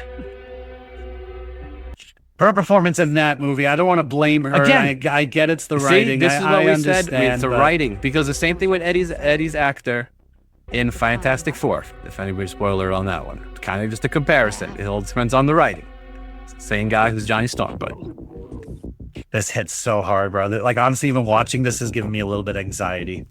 Her performance in that movie, I don't want to blame her. Again, I get it's the See, writing. this is what I we said. understand, It's the but- writing, because the same thing with Eddie's actor in Fantastic Four. If anybody spoiler on that one, kind of just a comparison. It all depends on the writing. Same guy who's Johnny Storm, but This hits so hard, bro. Like, honestly, even watching this is giving me a little bit of anxiety.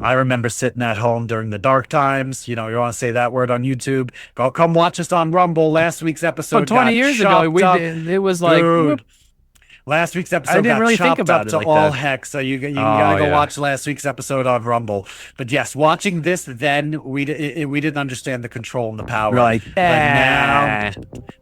I remember sitting at home during the dark times. You know, you want to say that word on YouTube? Go, come watch us on Rumble. Last week's episode. 20 got years ago, chopped up. it was like, Dude, last week's episode didn't got really think chopped about up it to like all that. heck. So you gotta go yeah. watch last week's episode on Rumble. But yes, watching this, then we didn't understand the control and the power. Like, but now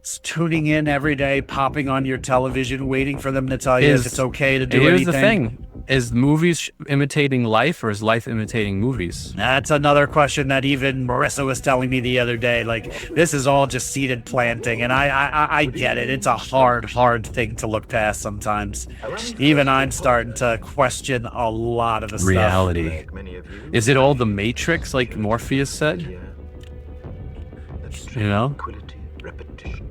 it's tuning in every day, popping on your television, waiting for them to tell you if it's okay to do here's anything. the thing. Is movies imitating life, or is life imitating movies? That's another question that even Marissa was telling me the other day. Like, this is all just seeded planting, and I get it. It's a hard thing to look past sometimes. Even I'm starting to question a lot of the Reality. Is it all the Matrix, like Morpheus said? You know? stuff.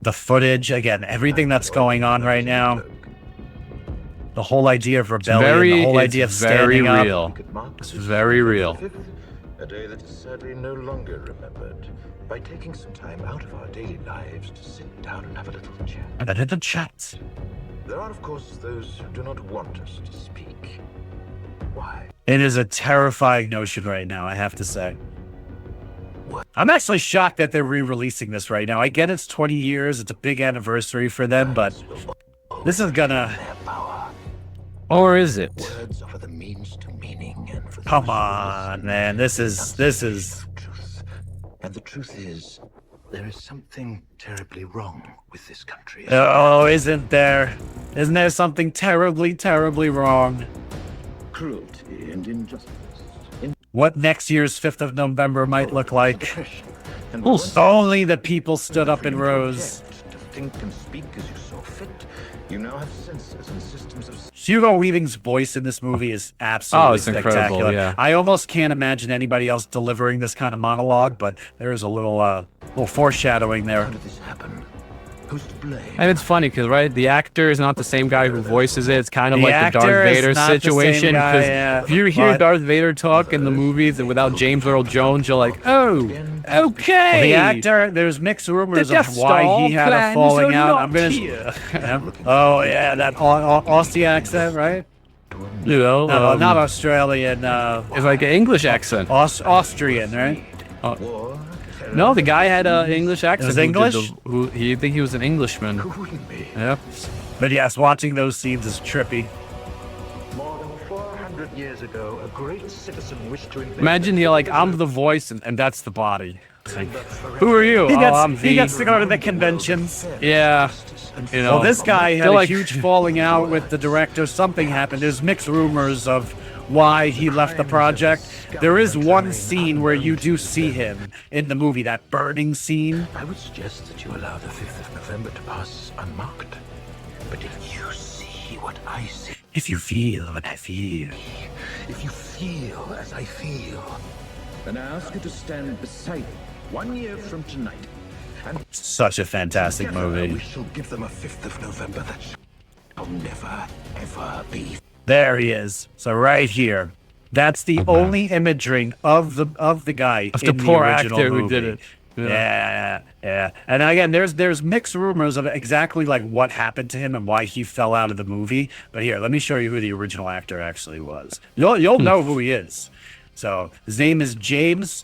The footage, again, everything that's going on right now. The whole idea of rebellion, the whole idea of standing up. real. It's very real. A day that is sadly no longer remembered. By taking some time out of our daily lives to sit down and have a little chat. And then the chat. There are, of course, those who do not want us to speak. Why? It is a terrifying notion right now, I have to say. I'm actually shocked that they're re-releasing this right now. I get it's 20 years, it's a big anniversary for them, but this is gonna... Their power. Or is it? Words offer the means to meaning, and for Come those on, man. This is... truth. And the truth is, there is something terribly wrong with this country. Oh, isn't there? Isn't there something terribly, terribly wrong? Cruelty and injustice. What next year's 5th of November might look like. Depression. And If only the people stood up in rows. To think and speak as you saw fit. You now have senses and systems of Hugo Weaving's voice in this movie is absolutely it's incredible, spectacular. yeah. I almost can't imagine anybody else delivering this kind of monologue, but there is a little foreshadowing there. How did this happen? Who's to blame? And it's funny because, right, the actor is not the same guy who voices it. It's kind of The like the actor Darth is Vader not the same situation. guy, 'Cause yeah, if you hear but- Darth Vader talk in the movies and without James Earl Jones, you're like, oh, okay. The actor, there's mixed rumors The of Death why Star he had a plans falling are out. not I'm gonna. here. Oh yeah, that Aussie accent, right? You know, No, not Australian. it's like an English accent. Austrian, right? War? No, the guy had an English accent. was who did English? You think he was an Englishman? Who wouldn't be? Yeah. But yes, watching those scenes is trippy. More than 400 years ago, a great citizen wished to invade. Imagine you're like, I'm the voice, and that's the body. It's like, who are you? He Oh, gets, I'm he the. gets to go to the conventions. Yeah. You know. Well, this guy had They're a like- huge falling out with the director. Something happened. There's mixed rumors of why he left the project. There is one scene where you do see him in the movie, that burning scene. I would suggest that you allow the 5th of November to pass unmarked. But if you see what I see, If you feel what I feel. if you feel as I feel, then I ask you to stand beside me 1 year from tonight. And Such a fantastic together movie. we shall give them a 5th of November that shall never, ever be. There he is. So right here. That's the only imagery of the guy Of in the poor original actor who movie. did it. Yeah. And again, there's mixed rumors of exactly like what happened to him and why he fell out of the movie. But here, let me show you who the original actor actually was. You'll know who he is. So his name is James.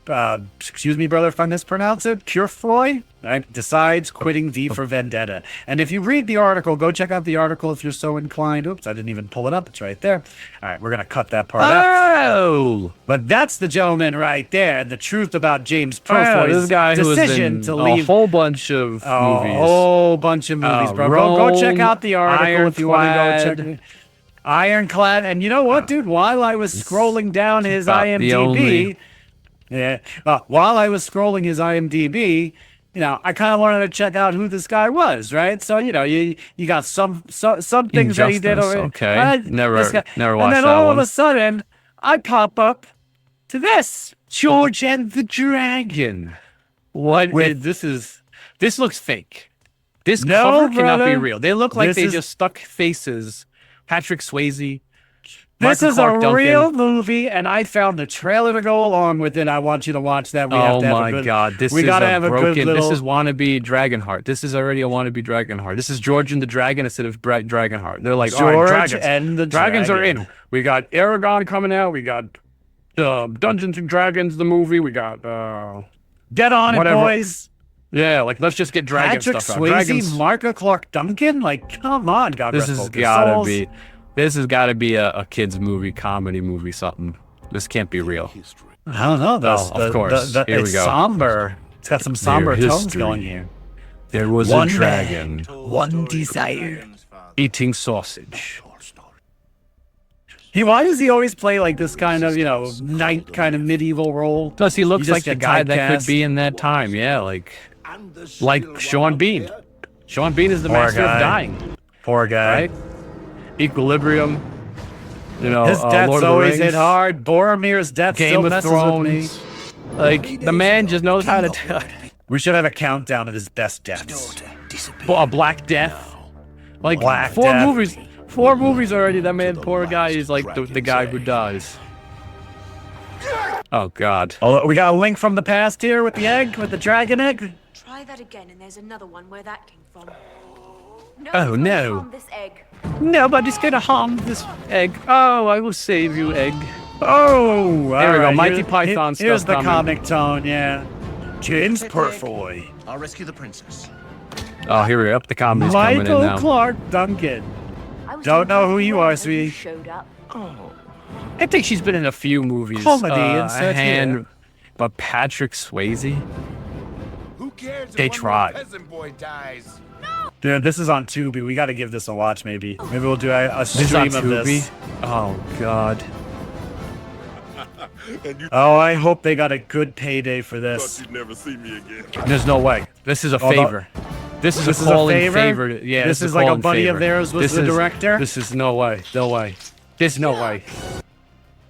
Excuse me, brother, if I mispronounce it. Purefoy, right? Decides quitting V for Vendetta. And if you read the article, go check out the article if you're so inclined. Oops, I didn't even pull it up. It's right there. All right, we're gonna cut that part out. Oh, But that's the gentleman right there. The truth about James wow, Purefoy's this guy who was decision in to a leave whole bunch of a movies. whole bunch of movies, bro. Go check Rome, out the article if you want to go Ironclad. check it. Ironclad. And you know what, dude? While I was scrolling down his about the IMDb, only- while I was scrolling his IMDb, I kind of wanted to check out who this guy was, right? So, you got some things that he did. Injustice, Already. okay. Never This guy- watched And then that all of one. a sudden, I pop up to this. George and the Dragon. What? With- This is This looks fake. This No, cover cannot be brother. real. They look like This they is- just stuck faces. Patrick Swayze. This Michael is Clark a Duncan. real movie, and I found the trailer to go along with it. I want you to watch that. We have Oh to have my a good, God! This we is gotta a have broken. a good little. This is wannabe Dragonheart. This is already a wannabe Dragonheart. This is George and the Dragon instead of Dragonheart. They're like, all right, George dragons. and the Dragons are Dragon. in. We got Aragon coming out. We got Dungeons and Dragons, the movie. We got Get on whatever. it, boys. yeah, like let's just get dragon Patrick stuff out. Swayze, Dragons. Marka Clark Duncan. Like, come on, God This rest has both their gotta souls. be. This has got to be a kids movie, comedy movie, something. This can't be real. I don't know. of course. Here we it's go. somber. It's got some somber tones history. going here. There was One a dragon One desire. eating sausage. Why does he always play like this kind of, knight kind of medieval role? Plus, he looks You like just the get guy that could typecast. be in that time. Yeah, like Sean Bean. Sean Bean is the Poor master guy. of dying, Poor guy. right? Equilibrium. His death's Lord of the always Rings, hit hard. Boromir's death Game still of messes with me. Thrones. Like the man just knows how to tell. We should have a countdown of his best deaths. A Black Death. Like Black four Death. movies. 4 movies already. That man, poor guy, is like the guy who dies. Oh God. Oh, we got a link from the past here with the egg, with the dragon egg. Try that again, and there's another one where that came from. Oh, no. Harm this egg. Nobody's gonna harm this egg. Oh, I will save you, egg. Oh, There we go, alright, Mighty Python stuff Here's the coming. comic tone, yeah. James Purfoy. I'll rescue the princess. Oh, here we go. The comedy's coming in Michael now. Clark Duncan. I was Don't know who impressed you when are, you sweetie. Showed up. I think she's been in a few movies. Comedy a insert hand, here. but Patrick Swayze. Who cares They if one tried. more peasant boy dies? Dude, this is on Tubi. We got to give this a watch, maybe. Maybe we'll do a This is on stream of this. Tubi. Oh God. Oh, I hope they got a good payday for this. You'd never see me again. There's no way. This is a Oh, no. favor. This is This a is a call in favor? favor. Yeah, This is a like a call in buddy of favor. theirs was the director? This is no way. No way. There's no way.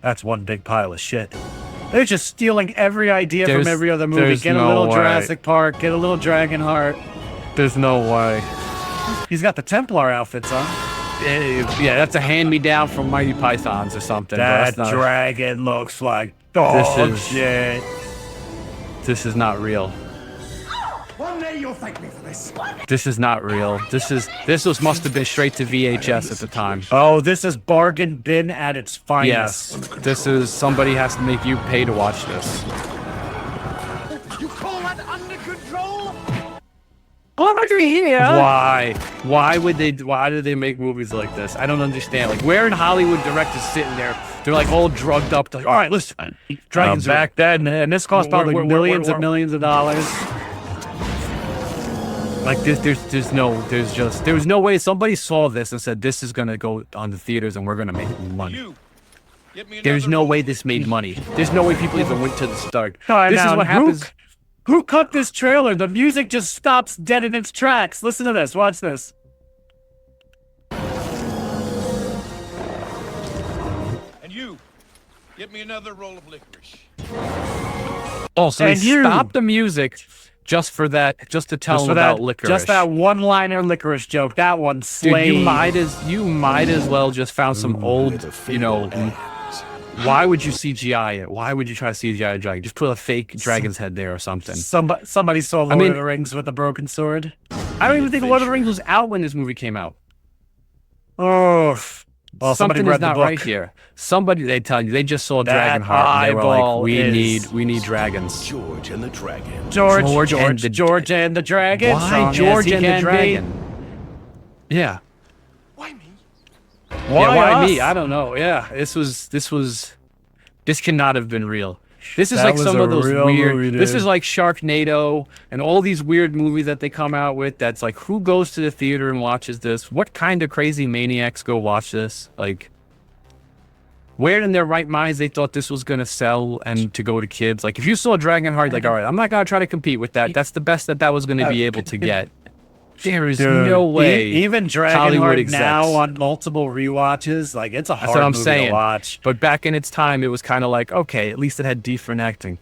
That's one big pile of shit. They're just stealing every idea There's- from every other movie. there's Get a no little way. Jurassic Park, get a little Dragonheart. There's no way. He's got the Templar outfits on. Yeah, that's a hand-me-down from Mighty Pythons or something. but That that's not, dragon looks like dog is- shit. This is not real. One day you'll thank me for this. This is not real. Must have been straight to VHS at the time. Oh, this is bargain bin at its finest. Yes, this is somebody has to make you pay to watch this. You call that under control? Why? Why would they? Why do they make movies like this? I don't understand. Like, where in Hollywood directors sitting there? They're like all drugged up. They're like, all right, listen, dragons Back then, and this cost probably millions and millions of dollars. Like this, there's no way somebody saw this and said this is gonna go on the theaters and we're gonna make money. You. Get me There's another no roll. way this made money. There's no way people even went to the start. Alright, This is now, what happens. Who cut this trailer? The music just stops dead in its tracks. Listen to this. Watch this. And you. Get me another roll of licorice. Oh, so And they you. stopped the music just for that, just to tell Just them for about that, licorice. just that one-liner licorice joke. That one Dude, slayed. you might as well just found some old, why would you CGI it? Why would you try to CGI a dragon? Just put a fake dragon's head there or something. Somebody saw Lord mean- of the Rings with a broken sword. I don't even think Lord of the Rings was out when this movie came out. Oh, well, somebody Something read is the not book. right here. Somebody, they tell you, they just saw That Dragonheart and they were like, eyeball is- we need dragons. George and the dragon. George George and and the Dragon. Why strong as George he and the can be. Dragon? Yeah. Why me? Why us? me? I don't know. Yeah, this cannot have been real. This is That like was some a of those real weird. movie, This dude. is like Sharknado and all these weird movies that they come out with. That's like, who goes to the theater and watches this? What kind of crazy maniacs go watch this? Like, where in their right minds they thought this was gonna sell and to go to kids? Like, if you saw Dragonheart, like, all right, I'm not gonna try to compete with that. That's the best that was gonna be able to get. There is Dude, no way. Even Hollywood Dragonheart execs. now on multiple rewatches, like it's a hard That's what I'm movie saying. to watch. But back in its time, it was kind of like, okay, at least it had different acting.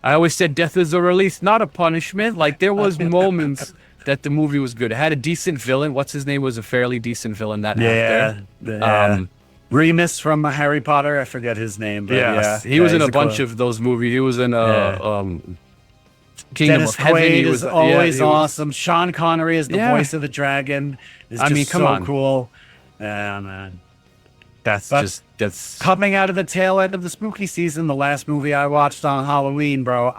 I always said death is a release, not a punishment. Like, there was moments that the movie was good. It had a decent villain. What's his name was a fairly decent villain. That actor. Remus from Harry Potter. I forget his name. But he was in a bunch of those movies. He was in Kingdom Dennis of Heaven. Quaid He was is always he was- awesome. Sean Connery is the voice of the dragon. It's I just mean, come so on. cool. Yeah, man. That's Coming out of the tail end of the spooky season, the last movie I watched on Halloween, bro,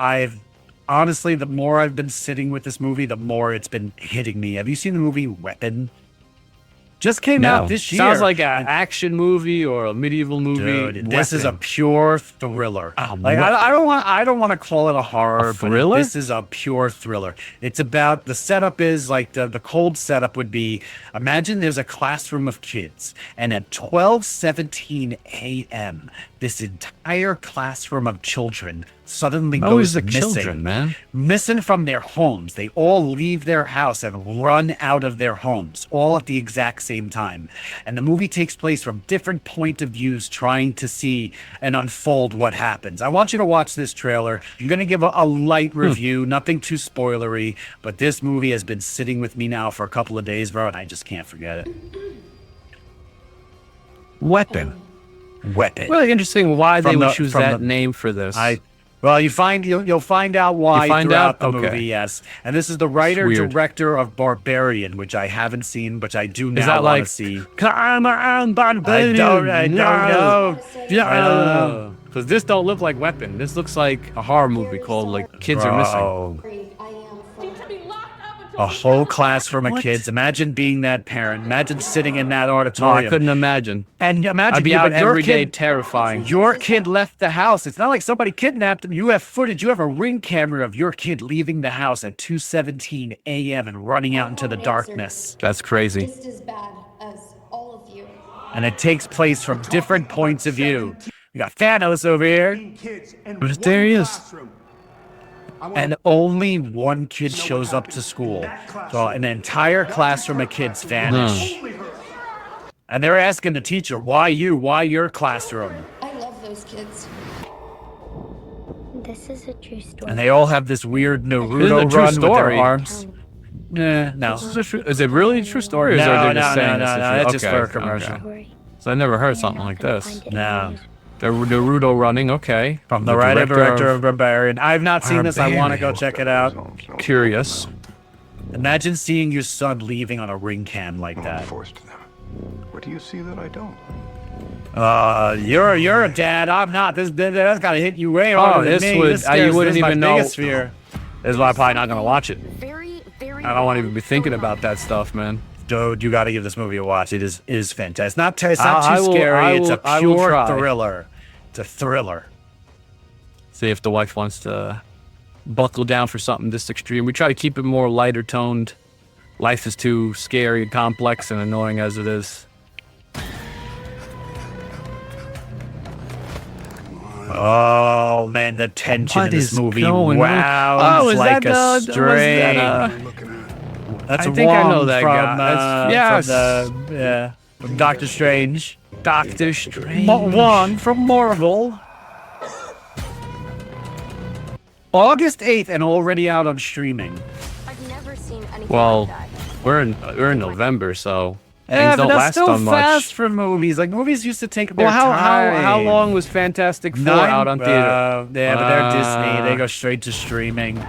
honestly, the more I've been sitting with this movie, the more it's been hitting me. Have you seen the movie Weapon? Just came out this year. Sounds like an action movie or a medieval movie. Dude, this is a pure thriller. Like I don't want to call it a horror, thriller? but this is a pure thriller. It's about the setup is like the cold setup would be, imagine there's a classroom of kids, and at 12:17 a.m. this entire classroom of children suddenly Always goes the missing. children, man. Missing from their homes. They all leave their house and run out of their homes, all at the exact same time. And the movie takes place from different point of views, trying to see and unfold what happens. I want you to watch this trailer. I'm going to give a light review, nothing too spoilery, but this movie has been sitting with me now for a couple of days, bro, and I just can't forget it. Weapon. Really interesting why they From would the- choose from that the- name for this. Well, you'll find out why You find throughout out? the Okay. movie, yes. And this is the writer weird. director of Barbarian, which I haven't seen, but I do now Is that want like to see. Come on, Barbarian? I don't know. Yeah. Because this don't look like Weapon. This looks like a horror movie called like Kids Are Missing. Bro. A whole classroom of kids. Imagine being that parent. Imagine sitting in that No, auditorium. I couldn't imagine. And imagine I'd be you- out but your every day kid- terrifying. Your kid left the house. It's not like somebody kidnapped him. You have footage. You have a ring camera of your kid leaving the house at 2:17 a.m. and running out into the darkness. That's crazy. Just as bad as all of you. And it takes place from different points of view. We got Thanos over here, But there he is. and only one kid shows up to school. So an entire classroom of kids vanish. And they're asking the teacher, why you? Why your classroom? I love those kids. This is a true story. And they all have this weird This is a Naruto true run with their story. arms. No. Is it really a true story? Or is No, they just saying this is no. true? It's just Okay, for a commercial. okay. So I never heard something like this. No. The Naruto running, okay. From the writer director of Barbarian. I've not seen this. I want to go check it out. Curious. Imagine seeing your son leaving on a ring cam like that. Forced them. What do you see that I don't? You're a dad. I'm not. That's gotta hit you way harder than this me. would- This you scares- wouldn't this is my even know. biggest fear. This is why I'm probably not gonna watch it. Very, very. I don't want to even be thinking about that stuff, man. Dude, you got to give this movie a watch. It is fantastic. It's not too I will- scary. I It's will- a I will pure try. thriller. It's a thriller. See if the wife wants to buckle down for something this extreme. We try to keep it more lighter toned. Life is too scary and complex and annoying as it is. Oh man, the tension What in this is movie. going on? Wow, Oh, is like that, a was string. that, That's I think I know Wong that from, guy. That's- from Doctor Strange. Doctor Strange. Wong from Marvel. August 8th and already out on streaming. I've never seen anything Well, like that. we're in November, so Yeah, things but don't that's last still on much. fast for movies. Like movies used to take their Well, time. how long was Fantastic Four out on theater? Yeah, but they're Disney. They go straight to streaming.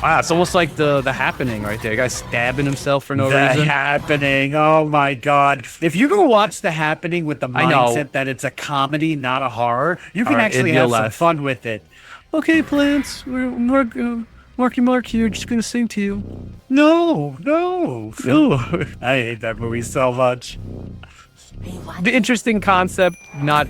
Wow, it's almost like the Happening right there. A guy stabbing himself for no The reason. Happening. Oh my God! If you go watch The Happening with the I know. mindset that it's a comedy, not a horror, you can All right, actually you'll have some laugh. fun with it. Okay, Plants, Marky here, just gonna sing to you. No. I hate that movie so much. The interesting concept, not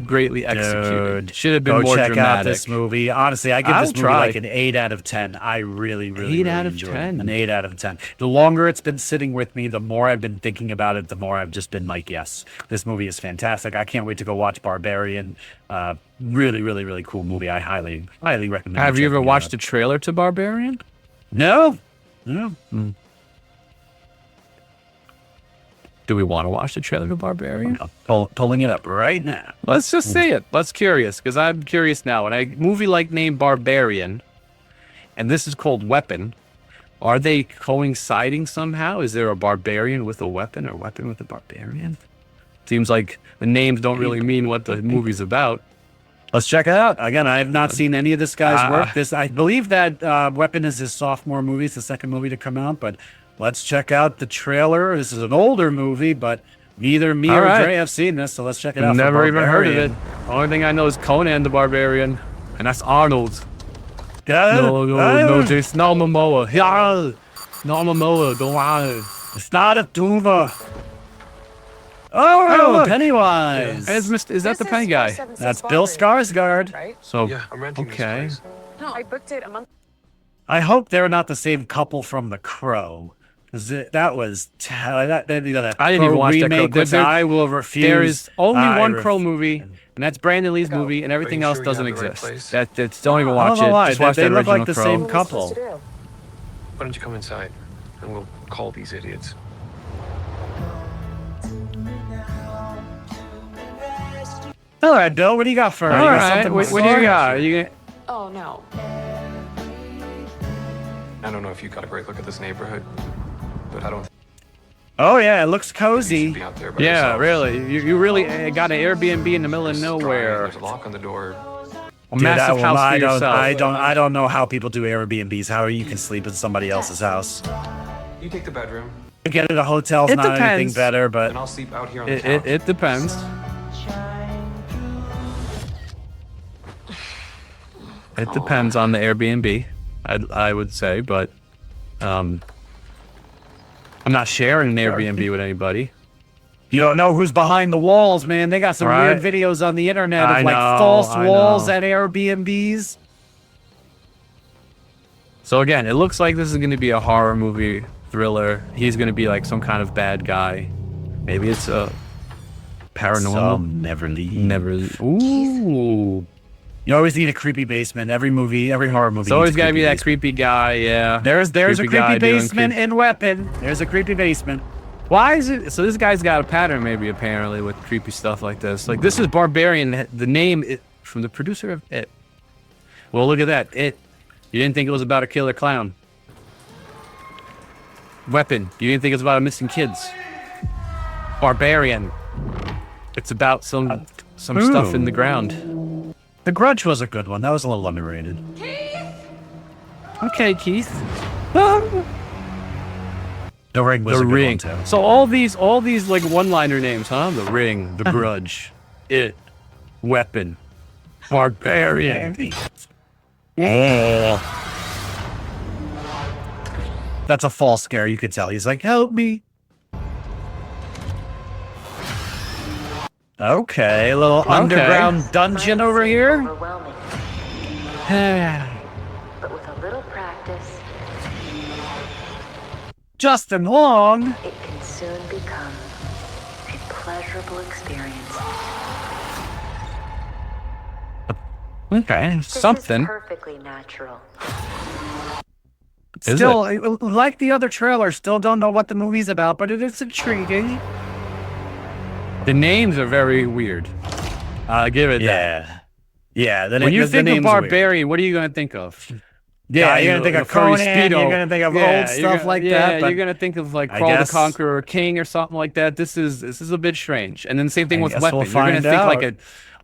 greatly executed. Dude, Should have been go more check dramatic. out this movie. Honestly, I give I'll this movie try. like an 8 out of 10. I really 8 out of enjoyed 10. it. An 8 out of 10. The longer it's been sitting with me, the more I've been thinking about it, the more I've just been like, yes, this movie is fantastic. I can't wait to go watch Barbarian. Really cool movie. I highly recommend. Have you ever checking it watched out. the trailer to Barbarian? No. Do we want to watch the trailer for Barbarian? Pulling it up right now. Let's just see it. Let's curious, because I'm curious now. And a movie like named Barbarian, and this is called Weapon. Are they coinciding somehow? Is there a barbarian with a weapon or weapon with a barbarian? Seems like the names don't really mean what the movie's about. Let's check it out. Again, I have not seen any of this guy's work. I believe that Weapon is his sophomore movie. It's the second movie to come out, but let's check out the trailer. This is an older movie, but neither me or Dre have seen this, so let's check it out. Never even heard of it. The only thing I know is Conan the Barbarian, and that's Arnold. No, Jason. No, Momoa. Yeah, no, Momoa. Go on. It's not a Duma. Oh, Pennywise. Is that the Penny guy? That's Bill Skarsgård. Right? So, Yeah, I'm renting okay. this place. No, I booked it a month. I hope they're not the same couple from The Crow. That was that I didn't even watch that Crow. Because I will refuse. There is only one Crow movie, and that's Brandon Lee's movie, and everything else sure you doesn't have the right exist. place? That's don't even I watch don't know it. why. Just watch They the look original like the Crow. same couple. Why don't you come inside and we'll call these idiots. All right, Bill. What do you got for? All right, what do you got? Are you gonna... Oh, no. I don't know if you got a great look at this neighborhood, but I don't Oh yeah, it looks think cozy. you should be out there by Yeah, yourself. really. You really got an Airbnb in the middle of This is dry, nowhere. There's a lock on the door. A massive house for yourself. I don't know how people do Airbnbs. How you can sleep in somebody else's house. You take the bedroom, Get at a hotel's It not anything depends. better, and but I'll sleep out here on the couch. It depends. It depends on the Airbnb, I would say, but I'm not sharing an Airbnb with anybody. you don't know who's behind the walls, man. They got some Right. weird videos on the internet of I like know, false I walls know. at Airbnbs. So again, it looks like this is going to be a horror movie thriller. He's going to be like some kind of bad guy. Maybe it's a paranormal. Some never leave. Never. Ooh. You always need a creepy basement. Every movie, every horror movie. It's always needs a got to be creepy that basement. creepy guy. Yeah. There's a guy creepy doing basement in Weapon. There's a creepy basement. Why is it? So this guy's got a pattern, maybe apparently, with creepy stuff like this. Like this is Barbarian. The name from the producer of It. Well, look at that. It. You didn't think it was about a killer clown. Weapon. You didn't think it was about missing kids. Barbarian. It's about some stuff in the ground. The Grudge was a good one. That was a little underrated. Okay, Keith. The Ring was The a good Ring. one too. So all these like one-liner names, huh? The Ring, The Grudge, It, Weapon, Barbarian. That's a false scare. You could tell. He's like, "Help me." Okay, a little underground dungeon over here. Overwhelming, but with a little practice, Justin Long. it can soon become a pleasurable experience. Okay, This something. is perfectly natural. Is Still, like the other trailer, still don't know what the movie's about, but it is intriguing. The names are very weird. I'll give it that. Yeah. Yeah. When you think of Barbarian, what are you going to think of? Yeah, Guy you're in gonna think a of furry Conan, Speedo. you're gonna think of Yeah, old you're stuff gonna- like yeah, that. But you're gonna think of like I Crawl the guess- Conqueror King or something like that. This is a bit strange. And then same thing I with guess Weapon. we'll You're gonna find think like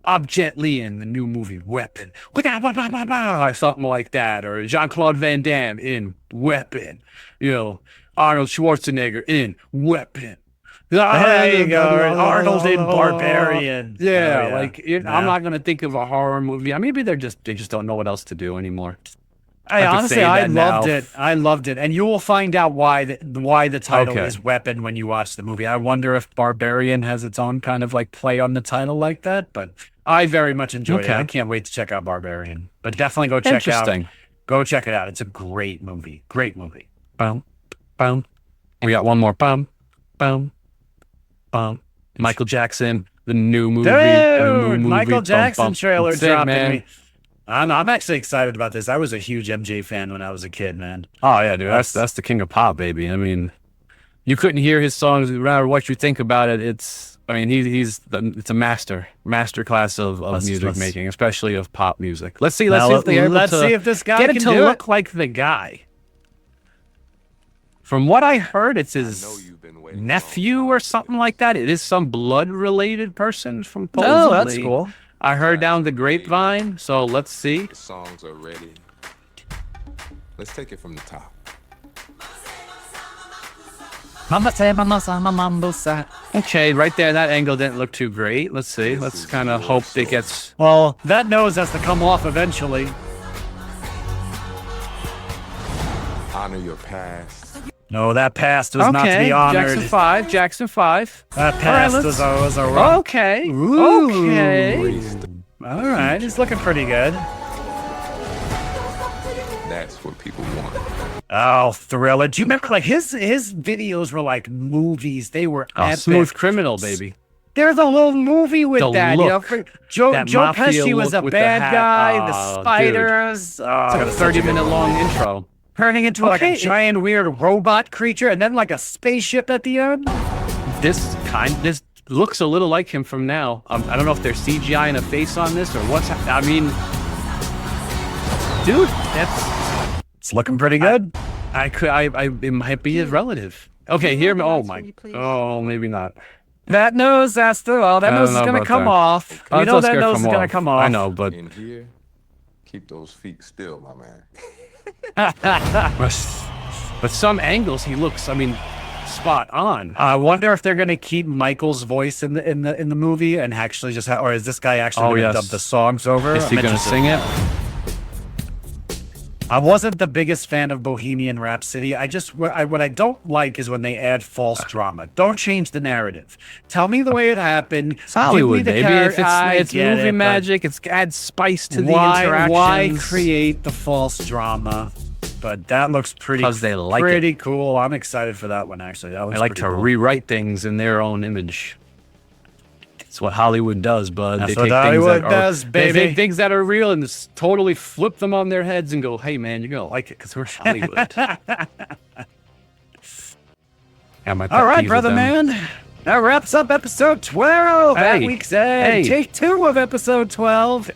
out. a Jet Li in the new movie Weapon, or something like that, or Jean-Claude Van Damme in Weapon. You know, Arnold Schwarzenegger in Weapon. There you go. Arnold in Barbarian. Yeah, Oh, yeah. like Yeah. I'm not gonna think of a horror movie. Maybe they just don't know what else to do anymore. I could honestly, say I that loved now. it. I loved it, and you will find out why the title Okay. is Weapon when you watch the movie. I wonder if Barbarian has its own kind of like play on the title like that, but I very much enjoyed it. Okay. I can't wait to check out Barbarian. But definitely go check out. Interesting. Go check it out. It's a great movie. Great movie. Bum, bum. We got one more. Bum, bum, bum. Michael Jackson, the new movie. Dude, Michael Bum, Jackson bum. trailer That's it, dropping. man. I'm actually excited about this. I was a huge MJ fan when I was a kid, man. Oh yeah, dude. That's the king of pop, baby. I mean, You couldn't hear his songs, no matter what you think about it. It's a master class of music making, especially of pop music. Let's see if they're able let's to see if this guy get it can to do look it. like the guy. From what I heard, it's his nephew or something like that. It is some blood-related person from Poland. Oh, that's cool. I heard down the grapevine, so let's see. The songs are ready. Let's take it from the top. Okay, right there, that angle didn't look too great. Let's see. Let's kind of hope it gets... Well, that nose has to come off eventually. Honor your past. No, that past was not to be honored. Jackson 5. That past was a wrong. Okay. Ooh. Okay. All right, he's looking pretty good. That's what people want. Oh, Thriller. Do you remember, like, his videos were like movies. They were epic. Smooth Criminal, baby. There's a little movie with The that. look. You know, Joe Mafia Pesci was look a with the bad hat. guy. The Oh, spiders. It's like a 30-minute long intro. Turning into like a giant weird robot creature and then like a spaceship at the end. This looks a little like him from now. I don't know if they're CGI-ing a face on this or what's... I mean... Dude, It's looking pretty good. it might be his relative. Okay, here... Oh, my... Oh, maybe not. That nose has to... Well, that nose is going to come off. We know that nose is going to come off. I know, but... In here, keep those feet still, my man. But some angles he looks, spot on. I wonder if they're going to keep Michael's voice in the movie and actually just or is this guy actually going to dub the songs over? Is he going to sing it? I wasn't the biggest fan of Bohemian Rhapsody. What I don't like is when they add false drama. Don't change the narrative. Tell me the way it happened. It's Hollywood, Give me the baby. If it's get movie it, magic, it's adds spice to the why interactions. create the false drama? But that looks pretty. Because they like pretty cool. I'm excited for that one. Actually, that I looks like pretty to cool. rewrite things in their own image. It's what Hollywood does, bud. That's they what take Hollywood things does, They baby. take things that are real and just totally flip them on their heads and go, "Hey, man, you're gonna like it because we're Hollywood." All right, brother man. That wraps up episode 12. That week's end. Take 2 of episode 12.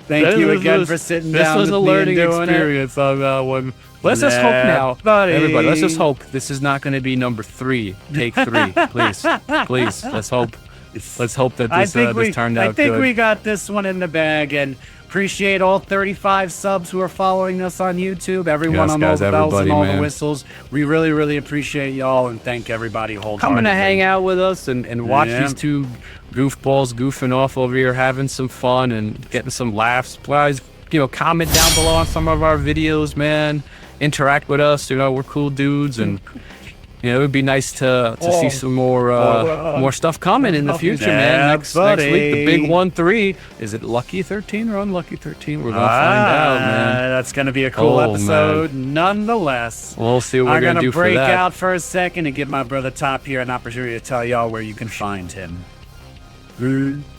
Thank you again for sitting down. This was a with me and learning doing experience on that one. Let's just hope now, buddy. everybody. Let's just hope this is not going to be number 3. Take 3, please, please. Let's hope. Let's hope that this turned out good. I think we got this one in the bag, and appreciate all 35 subs who are following us on YouTube. Everyone on all the bells and all the whistles. We really, really appreciate y'all, and thank everybody wholeheartedly. Coming to hang out with us and watch these two goofballs goofing off over here, having some fun and getting some laughs. Please, comment down below on some of our videos, man. Interact with us. We're cool dudes, and it would be nice to see some more stuff coming in the future, man. Next week, the big 1-3. Is it Lucky 13 or Unlucky 13? We're gonna find out, man. That's gonna be a cool episode, nonetheless. We'll see what we're gonna do for that. I'm gonna break out for a second and give my brother Top here an opportunity to tell y'all where you can find him.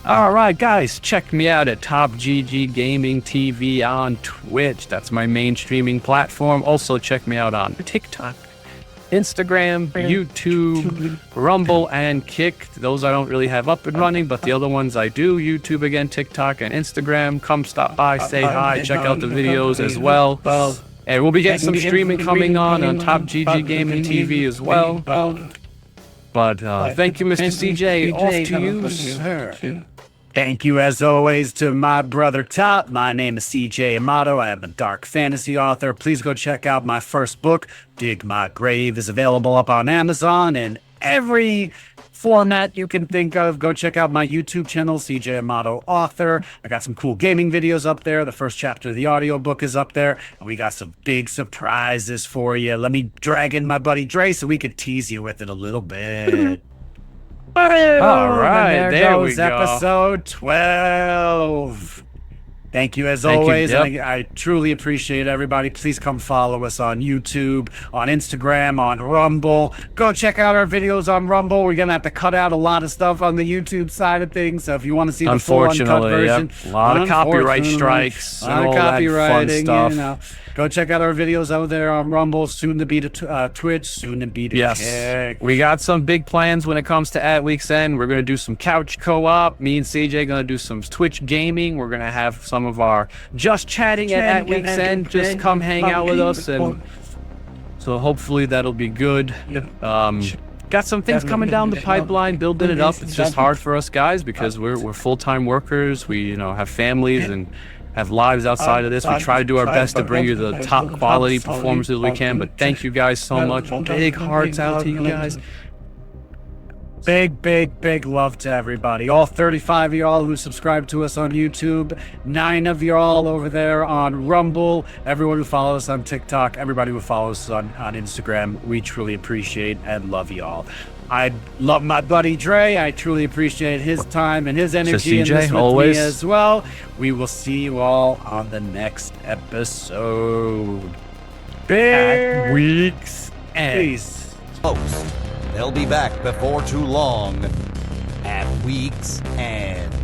All right, guys, check me out at Top GG Gaming TV on Twitch. That's my main streaming platform. Also, check me out on TikTok, Instagram, YouTube, Rumble, and Kick. Those I don't really have up and running, but the other ones I do. YouTube again, TikTok, and Instagram. Come stop by, say hi, check out the videos as well. And we'll be getting some streaming coming on Top GG Gaming TV as well. But thank you, Mr. CJ. Off to you, sir. Thank you, as always, to my brother Top. My name is CJ Amato. I am a dark fantasy author. Please go check out my first book, Dig My Grave, is available up on Amazon and every format you can think of. Go check out my YouTube channel, CJ Amato Author. I got some cool gaming videos up there. The first chapter of the audiobook is up there. And we got some big surprises for you. Let me drag in my buddy Dre so we could tease you with it a little bit. All right, there we go. Episode 12. Thank you as always. I truly appreciate everybody. Please come follow us on YouTube, on Instagram, on Rumble. Go check out our videos on Rumble. We're going to have to cut out a lot of stuff on the YouTube side of things. So if you want to see the full uncut version. A lot of copyright strikes and all that fun stuff. Go check out our videos out there on Rumble, soon to be to Twitch, soon to be to Kick. We got some big plans when it comes to At Week's End. We're going to do some couch co-op. Me and CJ going to do some Twitch gaming. We're going to have some of our just chatting at Week's End. Just come hang out with us. And so hopefully that'll be good. Got some things coming down the pipeline, building it up. It's just hard for us guys because we're full-time workers. We have families and have lives outside of this. We try to do our best to bring you the top quality performances we can, but thank you guys so much. Big hearts out to you guys. Big love to everybody. All 35 of y'all who subscribe to us on YouTube, 9 of y'all over there on Rumble, everyone who follows us on TikTok, everybody who follows us on Instagram. We truly appreciate and love y'all. I love my buddy Dre. I truly appreciate his time and his energy in this with me as well. We will see you all on the next episode. Big Week's End. Peace. Post. They'll be back before too long at Week's End.